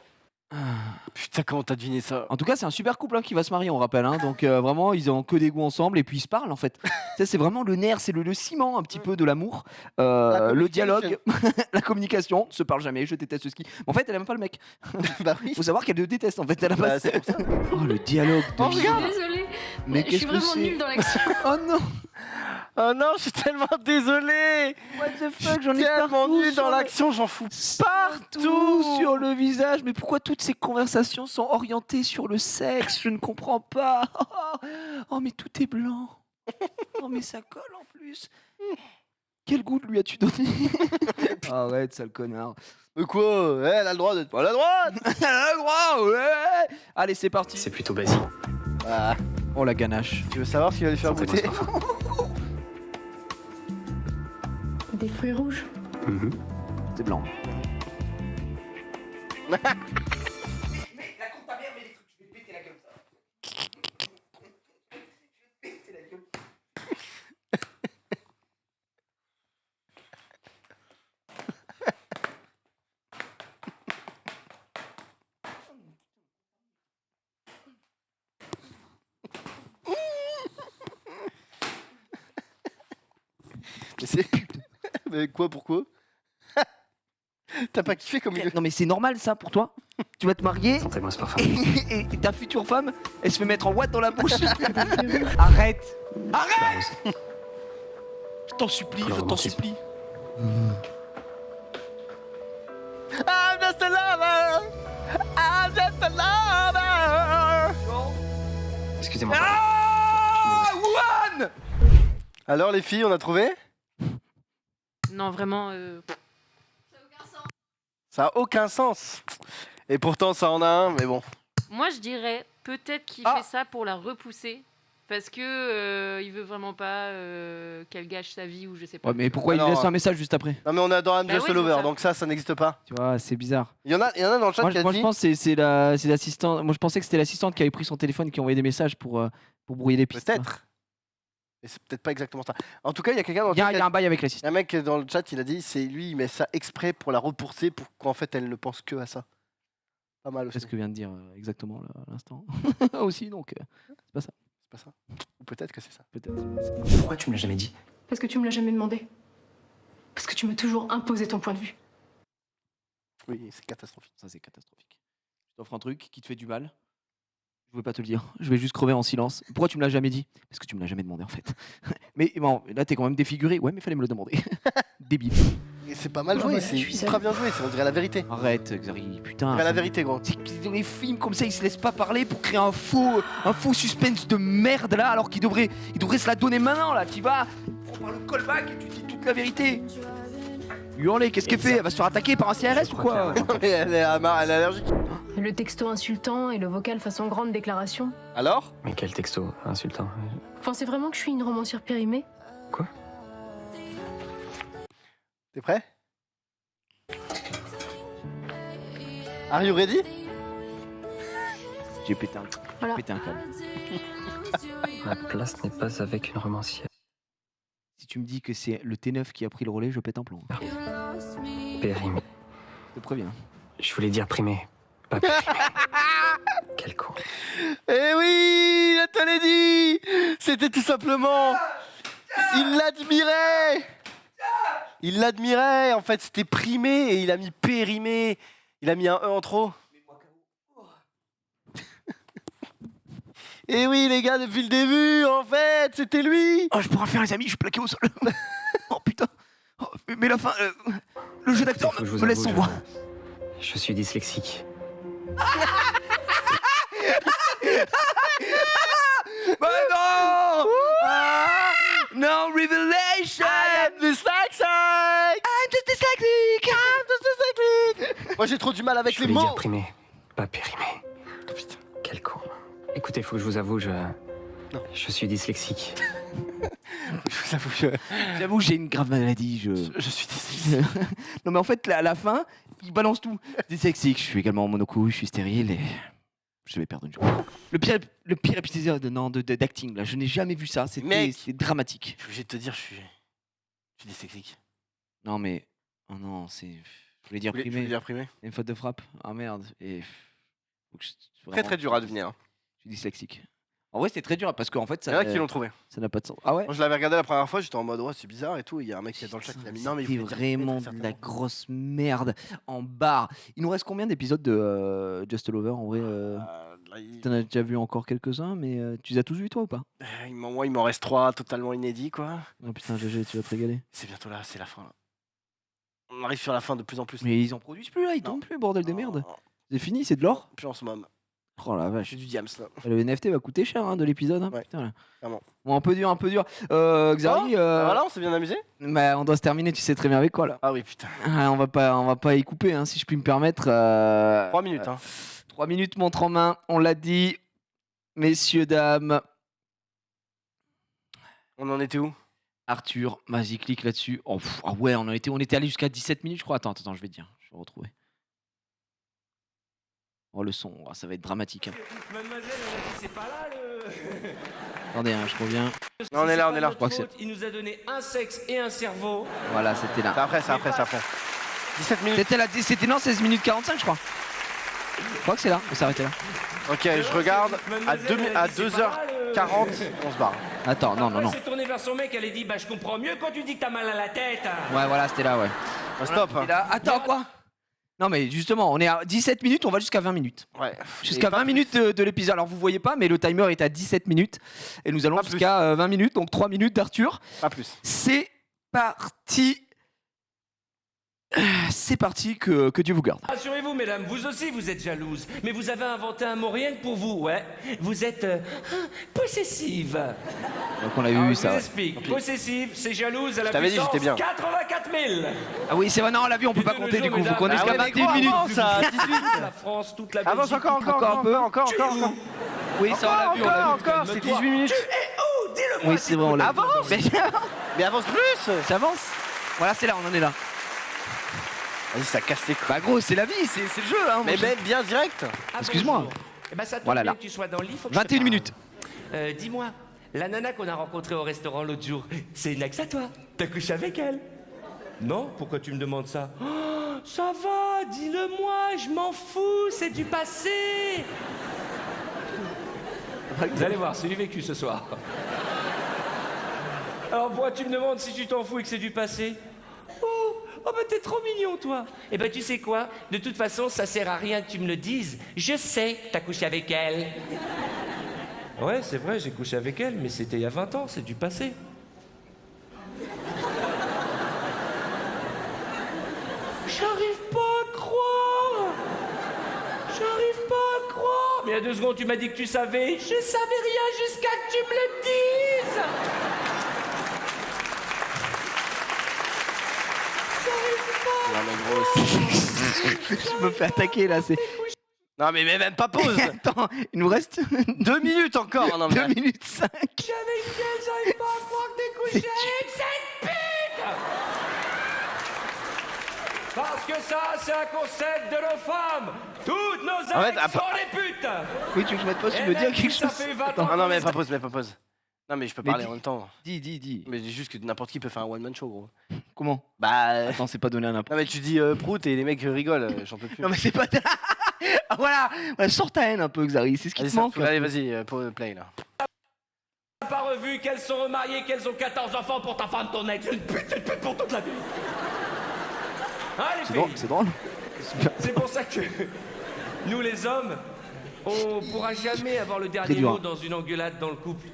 A: Putain, comment t'as deviné ça?
B: En tout cas, c'est un super couple hein, qui va se marier, on rappelle. Hein. Donc vraiment, ils ont que des goûts ensemble et puis ils se parlent en fait. Ça, c'est vraiment le nerf, c'est le ciment un petit peu de l'amour. Le dialogue, la communication, ne se parle jamais, je déteste ce ski. Mais en fait, elle aime pas le mec.
A: Bah oui.
B: Faut savoir qu'elle le déteste en fait. Elle a
A: Bah,
B: pas...
A: c'est pour ça.
B: Oh, le dialogue.
A: Oh, regarde.
O: Désolée.
B: Mais
O: je
B: qu'est-ce
O: suis
B: que
O: vraiment
B: c'est
O: nulle dans l'action.
B: Oh non.
A: Oh non, je suis tellement désolé.
B: What the fuck, j'en ai
A: tellement
B: partout
A: nul
B: sur
A: dans
B: le-
A: l'action, j'en fous
B: Partout sur le visage. Mais pourquoi toutes ces conversations sont orientées sur le sexe? Je ne comprends pas. Oh, mais tout est blanc. Oh, mais ça colle en plus. Quel goût lui as-tu donné? Arrête, sale connard.
A: Mais quoi? Elle a le droit d'être pas à la droite.
B: Elle a le droit, ouais. Allez, c'est parti.
P: C'est plutôt basique.
A: Ah.
B: Oh, la ganache.
A: Tu veux savoir ce qu'il va lui faire goûter?
O: Des fruits rouges.
B: C'est blanc.
A: Mais c'est... Mais quoi, pourquoi? T'as pas kiffé comme il est.
B: Non mais c'est normal ça pour toi. Tu vas te marier
P: Sentez-moi ce parfum.
B: et ta future femme, elle se fait mettre en ouate dans la bouche. Arrête. Arrête. Je t'en supplie, je t'en supplie.
A: I'm just a lover. I'm just a lover.
P: Excusez-moi.
B: Ah, One.
A: Alors les filles, on a trouvé?
M: Non, vraiment.
A: Ça a aucun sens. Et pourtant ça en a un, mais bon.
M: Moi, je dirais peut-être qu'il fait ça pour la repousser. Parce que il veut vraiment pas qu'elle gâche sa vie ou je sais pas.
B: Ouais, mais pourquoi il laisse un message juste après?
A: Non mais on est dans I'm
M: Bah
A: just
M: ouais,
A: a
M: c'est pour
A: lover,
M: ça.
A: donc ça n'existe pas.
B: Tu vois, c'est bizarre.
A: Il y en a dans le chat qui a
B: Moi
A: dit.
B: je pense que c'est l'assistant. Moi je pensais que c'était l'assistante qui avait pris son téléphone et qui envoyait des messages pour brouiller les pistes.
A: Peut-être. Mais c'est peut-être pas exactement ça. En tout cas, il y a quelqu'un dans le
B: Il y
A: chat.
B: a un bail avec l'assistant.
A: Un mec dans le chat, il a dit, c'est lui, il met ça exprès pour la repousser, pour qu'en fait elle ne pense que à ça. Pas mal aussi.
B: C'est ce que vient de dire exactement là, à l'instant. Aussi, donc c'est pas ça.
A: C'est pas ça. Ou peut-être que c'est ça.
B: Peut-être.
P: Pourquoi tu me l'as jamais dit?
O: Parce que tu me l'as jamais demandé. Parce que tu m'as toujours imposé ton point de vue.
A: Oui, c'est catastrophique.
B: Ça c'est catastrophique. Je t'offre un truc qui te fait du mal. Je veux pas te le dire. Je vais juste crever en silence. Pourquoi tu me l'as jamais dit? Parce que tu me l'as jamais demandé en fait. Mais bon, là t'es quand même défiguré. Ouais, mais fallait me le demander. Débile.
A: Et c'est pas mal joué, c'est ultra bien joué, on dirait la vérité.
B: Arrête, Xari, putain.
A: On dirait la vérité, gros.
B: C'est que dans les films comme ça, ils se laissent pas parler pour créer un faux suspense de merde là, alors qu'ils devraient se la donner maintenant là. Tu vas, prends par le callback et tu dis toute la vérité. Hurler, qu'est-ce qu'elle fait? Elle va se faire attaquer par un CRS ou quoi?
A: Mais elle est allergique.
O: Le texto insultant et le vocal façon grande déclaration.
A: Alors?
P: Mais quel texto insultant.
O: Vous pensez vraiment que je suis une romancière périmée?
P: Quoi?
A: T'es prêt? Are you ready?
B: J'ai pété un câble.
P: Ma place n'est pas avec une romancière.
B: Si tu me dis que c'est le T9 qui a pris le relais, je pète un plomb.
P: Périmée.
B: Je te préviens.
P: Je voulais dire primée, pas périmée. Quel con.
A: Eh oui, je te l'ai dit! C'était tout simplement... Il l'admirait! Il l'admirait, en fait, c'était primé et il a mis périmé. Il a mis un E en trop. Et oui, les gars, depuis le début, en fait, c'était lui.
B: Oh, je pourrais faire les amis, je suis plaqué au sol. Oh putain. Oh, mais la fin, le jeu d'acteur me laisse sans voix.
P: Je suis dyslexique.
B: Bah non! No revelation!
A: I am dyslexic!
B: I'm just dyslexic!
A: I'm just dyslexic! Moi j'ai trop du mal avec
P: Je
A: les
P: voulais
A: mots!
P: dire primé, pas périmé.
A: Oh, putain.
P: Quel con. Écoutez, faut que je vous avoue, je suis dyslexique.
B: J'avoue, j'ai une grave maladie.
A: Je suis dyslexique.
B: Non mais en fait, à la fin, il balance tout. Dyslexique, je suis également monocouille, je suis stérile et... Je vais perdre une journée. Le pire épisode d'acting, là, je n'ai jamais vu ça, c'était dramatique.
A: Je suis obligé de te dire, je suis dyslexique.
B: Non mais... Oh non, c'est... Je voulais dire primé. Une faute de frappe. Ah merde. Et...
A: Très dur à devenir.
B: Je suis dyslexique. En vrai, c'était très dur parce qu'en fait, ça.
A: Il y en a qui l'ont trouvé.
B: Ça n'a pas de sens. Ah ouais?
A: Moi, je l'avais regardé la première fois, j'étais en mode, ouais, c'est bizarre et tout. Il y a un mec qui est dans le chat qui a mis. Non, mais
B: c'est vraiment de la grosse merde en barre. Il nous reste combien d'épisodes de Just a Lover en vrai? T'en as déjà vu encore quelques-uns, mais tu les as tous vus toi ou pas?
A: Moi, il m'en reste 3 totalement inédits, quoi.
B: Oh putain, GG, tu vas te régaler.
A: C'est bientôt là, c'est la fin. Là. On arrive sur la fin de plus en plus.
B: Mais ils en produisent plus là, ils tombent plus, bordel de merde. C'est fini, c'est de l'or?
A: Plus en ce moment.
B: Oh la vache.
A: J'ai du diams là.
B: Le NFT va coûter cher de l'épisode. Hein,
A: ouais,
B: putain, là.
A: Clairement.
B: Bon, un peu dur. Xari.
A: Voilà, on s'est bien amusé.
B: Bah, on doit se terminer, tu sais très bien avec quoi là.
A: Ah oui, putain.
B: On va pas y couper, hein, si je puis me permettre.
A: 3 minutes.
B: 3 minutes, montre en main, on l'a dit. Messieurs, dames.
A: On en était où?
B: Arthur, vas-y, clique là-dessus. Oh, ah ouais, on était allé jusqu'à 17 minutes, je crois. Attends, je vais te dire. Je vais retrouver. Oh, le son, ça va être dramatique. Hein.
K: Mademoiselle, c'est pas là le...
B: Attendez, hein, je reviens.
A: Non, on est là.
B: Je crois que c'est...
K: Il nous a donné un sexe et un cerveau.
B: Voilà, c'était là.
A: C'est après. 17 minutes.
B: C'était non, 16 minutes 45, je crois. Je crois que c'est là, on s'est arrêté là.
A: Ok, je regarde. À 2h40, on se barre.
B: Attends, non.
K: Elle s'est tournée vers son mec, elle a dit, bah je comprends mieux quand tu dis que t'as mal à la tête.
B: Ouais, voilà, c'était là, ouais.
A: Stop.
B: Là, attends, quoi? Non mais justement, on est à 17 minutes, on va jusqu'à 20 minutes.
A: Ouais.
B: Jusqu'à 20 minutes de l'épisode. Alors vous voyez pas, mais le timer est à 17 minutes. Et nous allons jusqu'à 20 minutes, donc 3 minutes d'Arthur.
A: Pas plus.
B: C'est parti. C'est parti, que Dieu vous garde.
K: Rassurez-vous, mesdames, vous aussi vous êtes jalouses. Mais vous avez inventé un mot rien que pour vous, ouais. Vous êtes possessive.
B: Donc on a
K: Alors,
B: vu
K: je
B: ça.
K: vous
B: Ouais.
K: explique. Possessive, c'est jalouse à la
A: t'avais dit,
K: puissance
A: j'étais bien.
K: 84 000.
B: Ah oui, c'est vrai, non, on l'a vu, on peut pas compter du coup. Faut qu'on ait jusqu'à 21 minutes.
K: La France, toute la
A: Avance
K: Belgique,
A: encore un peu. Encore.
B: Oui, ça on l'a vu, on l'a vu.
A: Encore, c'est 18 minutes.
K: Tu es où? Dis-le-moi.
B: Oui, c'est vrai, on l'a vu.
A: Avance. Mais avance plus.
B: J'avance. Voilà, c'est là, on en est là.
A: Vas-y, ça casse les couilles.
B: Bah gros, c'est la vie, c'est le jeu. Hein,
A: Mais bien direct.
B: Excuse-moi.
K: Eh ben, ça tombe
B: Voilà,
K: bien
B: là.
K: que tu sois dans le lit. faut que
B: 21
K: je te parle.
B: minutes.
K: Dis-moi, la nana qu'on a rencontrée au restaurant l'autre jour, c'est une ex à toi. T'as couché avec elle? Non? Pourquoi tu me demandes ça? Oh, ça va, dis-le-moi, je m'en fous, c'est du passé. Vous allez voir, c'est du vécu ce soir. Alors pourquoi tu me demandes si tu t'en fous et que c'est du passé? Oh bah t'es trop mignon toi. Eh ben tu sais quoi? De toute façon ça sert à rien que tu me le dises. Je sais que t'as couché avec elle. Ouais c'est vrai j'ai couché avec elle mais c'était il y a 20 ans, c'est du passé. J'arrive pas à croire. J'arrive pas à croire. Mais il y a 2 secondes tu m'as dit que tu savais. Je savais rien jusqu'à que tu me le dises.
A: Non mais gros,
B: Je me fais attaquer là, c'est.
A: non mais même pas pause.
B: Attends, il nous reste
A: 2 minutes encore. Non,
B: 2 minutes 5.
K: J'arrive pas à croire que t'es couché avec cette pute. Parce que ça, c'est un concept de nos femmes. Toutes nos ex
A: En fait,
K: sont des putes.
B: Oui, tu veux que je mette pause, tu veux
K: Et
B: dire
K: même
B: quelque
K: si ça
B: chose?
K: fait 20
B: Attends.
K: ans
A: Ah non mais pas pause. Non mais je peux
B: Mais
A: parler
B: dis-
A: en même temps.
B: Dis.
A: Mais dis juste que n'importe qui peut faire un one man show gros.
B: Comment?
A: Bah.
B: Attends, c'est pas donné à n'importe.
A: Non mais tu dis prout et les mecs rigolent, j'en peux plus.
B: Non mais c'est pas. Ah, voilà, sors ta haine un peu, Xari, c'est ce qui te manque.
A: Allez vas-y, play là.
K: T'as pas revu qu'elles sont remariées, qu'elles ont 14 enfants pour ta femme, ton ex. Une pute pour toute la vie. Hein les
B: C'est
K: filles?
B: drôle, c'est drôle.
K: C'est pour ça que nous les hommes, on pourra jamais avoir le dernier
B: dur,
K: mot
B: hein.
K: dans une engueulade dans le couple.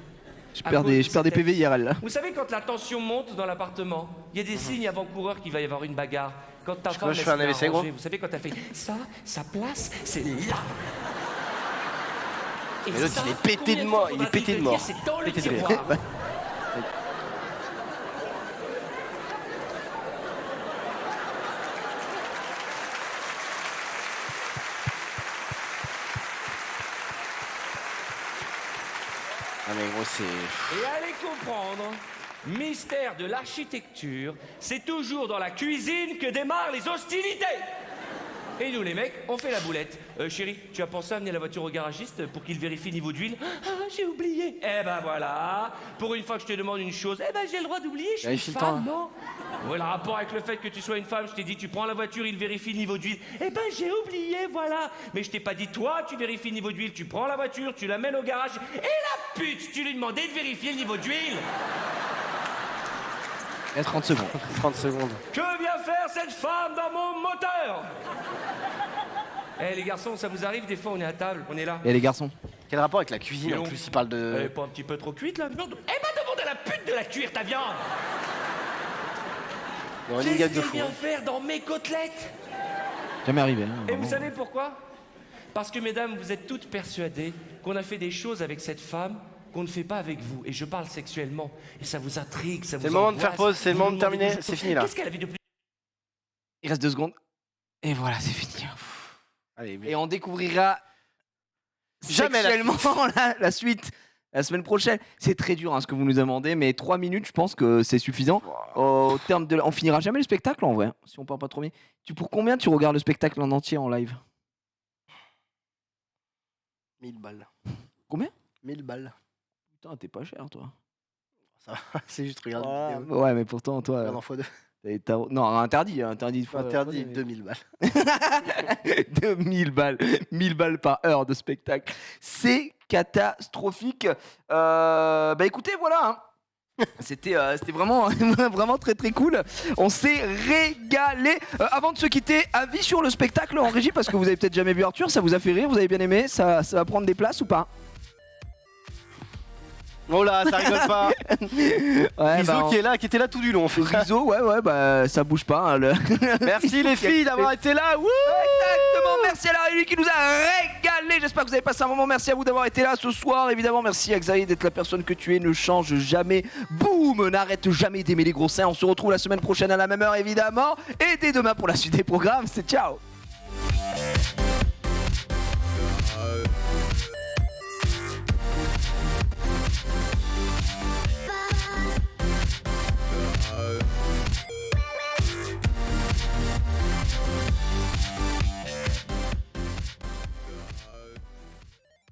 B: Je perds des PV IRL là.
K: Vous savez quand la tension monte dans l'appartement, il y a des signes avant-coureurs qu'il va y avoir une bagarre. Quand ta femme
A: je
K: elle
A: fais un
K: se met à
A: AVC, gros
K: ranger, vous savez quand elle fait ça, sa place, c'est là. Et
A: Mais l'autre
K: ça,
A: il est pété
K: combien
A: de
K: fois
A: mort, il est
K: faudra-t-il
A: pété
K: te
A: de
K: dire,
A: mort.
K: C'est dans le
A: Pété de rire.
K: tiroir.
A: Ah mais gros c'est.
K: Et allez comprendre, mystère de l'architecture, c'est toujours dans la cuisine que démarrent les hostilités. Et nous les mecs, on fait la boulette. Chérie, tu as pensé à amener la voiture au garagiste pour qu'il vérifie niveau d'huile? Ah, j'ai oublié. Eh ben voilà, pour une fois que je te demande une chose, eh ben j'ai le droit d'oublier, je suis
A: Vérifie
K: une
A: le temps,
K: femme,
A: hein.
K: non? Ouais, le rapport avec le fait que tu sois une femme, je t'ai dit, tu prends la voiture, il vérifie le niveau d'huile. Eh ben j'ai oublié, voilà. Mais je t'ai pas dit, toi, tu vérifies le niveau d'huile, tu prends la voiture, tu l'amènes au garage. Et la pute, tu lui demandais de vérifier le niveau d'huile.
B: Il y a 30 secondes.
A: 30 secondes.
K: Que vient faire cette femme dans mon moteur? Eh les garçons, ça vous arrive, des fois on est à table, on est là.
B: Et les garçons?
A: Quel rapport avec la cuisine
K: Mais
A: en
K: on-
A: plus il parle
K: Elle est
A: de.
K: pas un petit peu trop cuite la viande? Eh ben demande à la pute de la cuire ta viande.
A: On est une gag de
K: Qu'est-ce
A: fou.
K: qu'elle
A: hein.
K: vient faire dans mes côtelettes?
B: Jamais arrivé. Hein,
K: Et vous
B: vraiment.
K: savez pourquoi? Parce que mesdames, vous êtes toutes persuadées qu'on a fait des choses avec cette femme qu'on ne fait pas avec vous. Et je parle sexuellement. Et ça vous intrigue, ça vous
A: C'est le moment de faire
K: angoisse.
A: pause, c'est le
K: Vous
A: moment
K: vous
A: de
K: demandez
A: terminer,
K: des
A: c'est
K: choses.
A: fini là.
K: Qu'est-ce qu'elle avait de plus?
B: Il reste 2 secondes. Et voilà, c'est fini.
A: Allez,
B: Et on découvrira
A: Jamais la
B: sexuellement la suite la semaine prochaine. C'est très dur hein, ce que vous nous demandez, mais 3 minutes, je pense que c'est suffisant. Au terme de, on finira jamais le spectacle en vrai, hein, si on part pas trop bien. Pour combien tu regardes le spectacle en entier en live?
A: 1000 balles.
B: Combien?
A: 1000 balles.
B: Putain, t'es pas cher toi.
A: Ça va, c'est juste regarde.
B: Ah,
A: la vidéo.
B: ouais, mais pourtant toi.
A: Regarde en x2.
B: Non, interdit de fois.
A: Interdit 2000 balles.
B: 2000 balles, 1000 balles par heure de spectacle. C'est catastrophique. Bah écoutez, voilà. Hein. C'était vraiment, vraiment très très cool. On s'est régalé. Avant de se quitter, avis sur le spectacle en régie, parce que vous avez peut-être jamais vu Arthur, ça vous a fait rire, vous avez bien aimé, ça va prendre des places ou pas?
A: Oh là, ça rigole pas.
B: Ouais,
A: Rizzo qui était là tout du long.
B: Rizzo, ouais, bah ça bouge pas. Hein,
A: Merci les filles d'avoir été là. Wouh,
B: exactement, merci à la régie qui nous a régalé. J'espère que vous avez passé un moment. Merci à vous d'avoir été là ce soir. Évidemment, merci à Xavier d'être la personne que tu es. Ne change jamais. Boum, n'arrête jamais d'aimer les gros seins. On se retrouve la semaine prochaine à la même heure, évidemment. Et dès demain pour la suite des programmes. C'est ciao.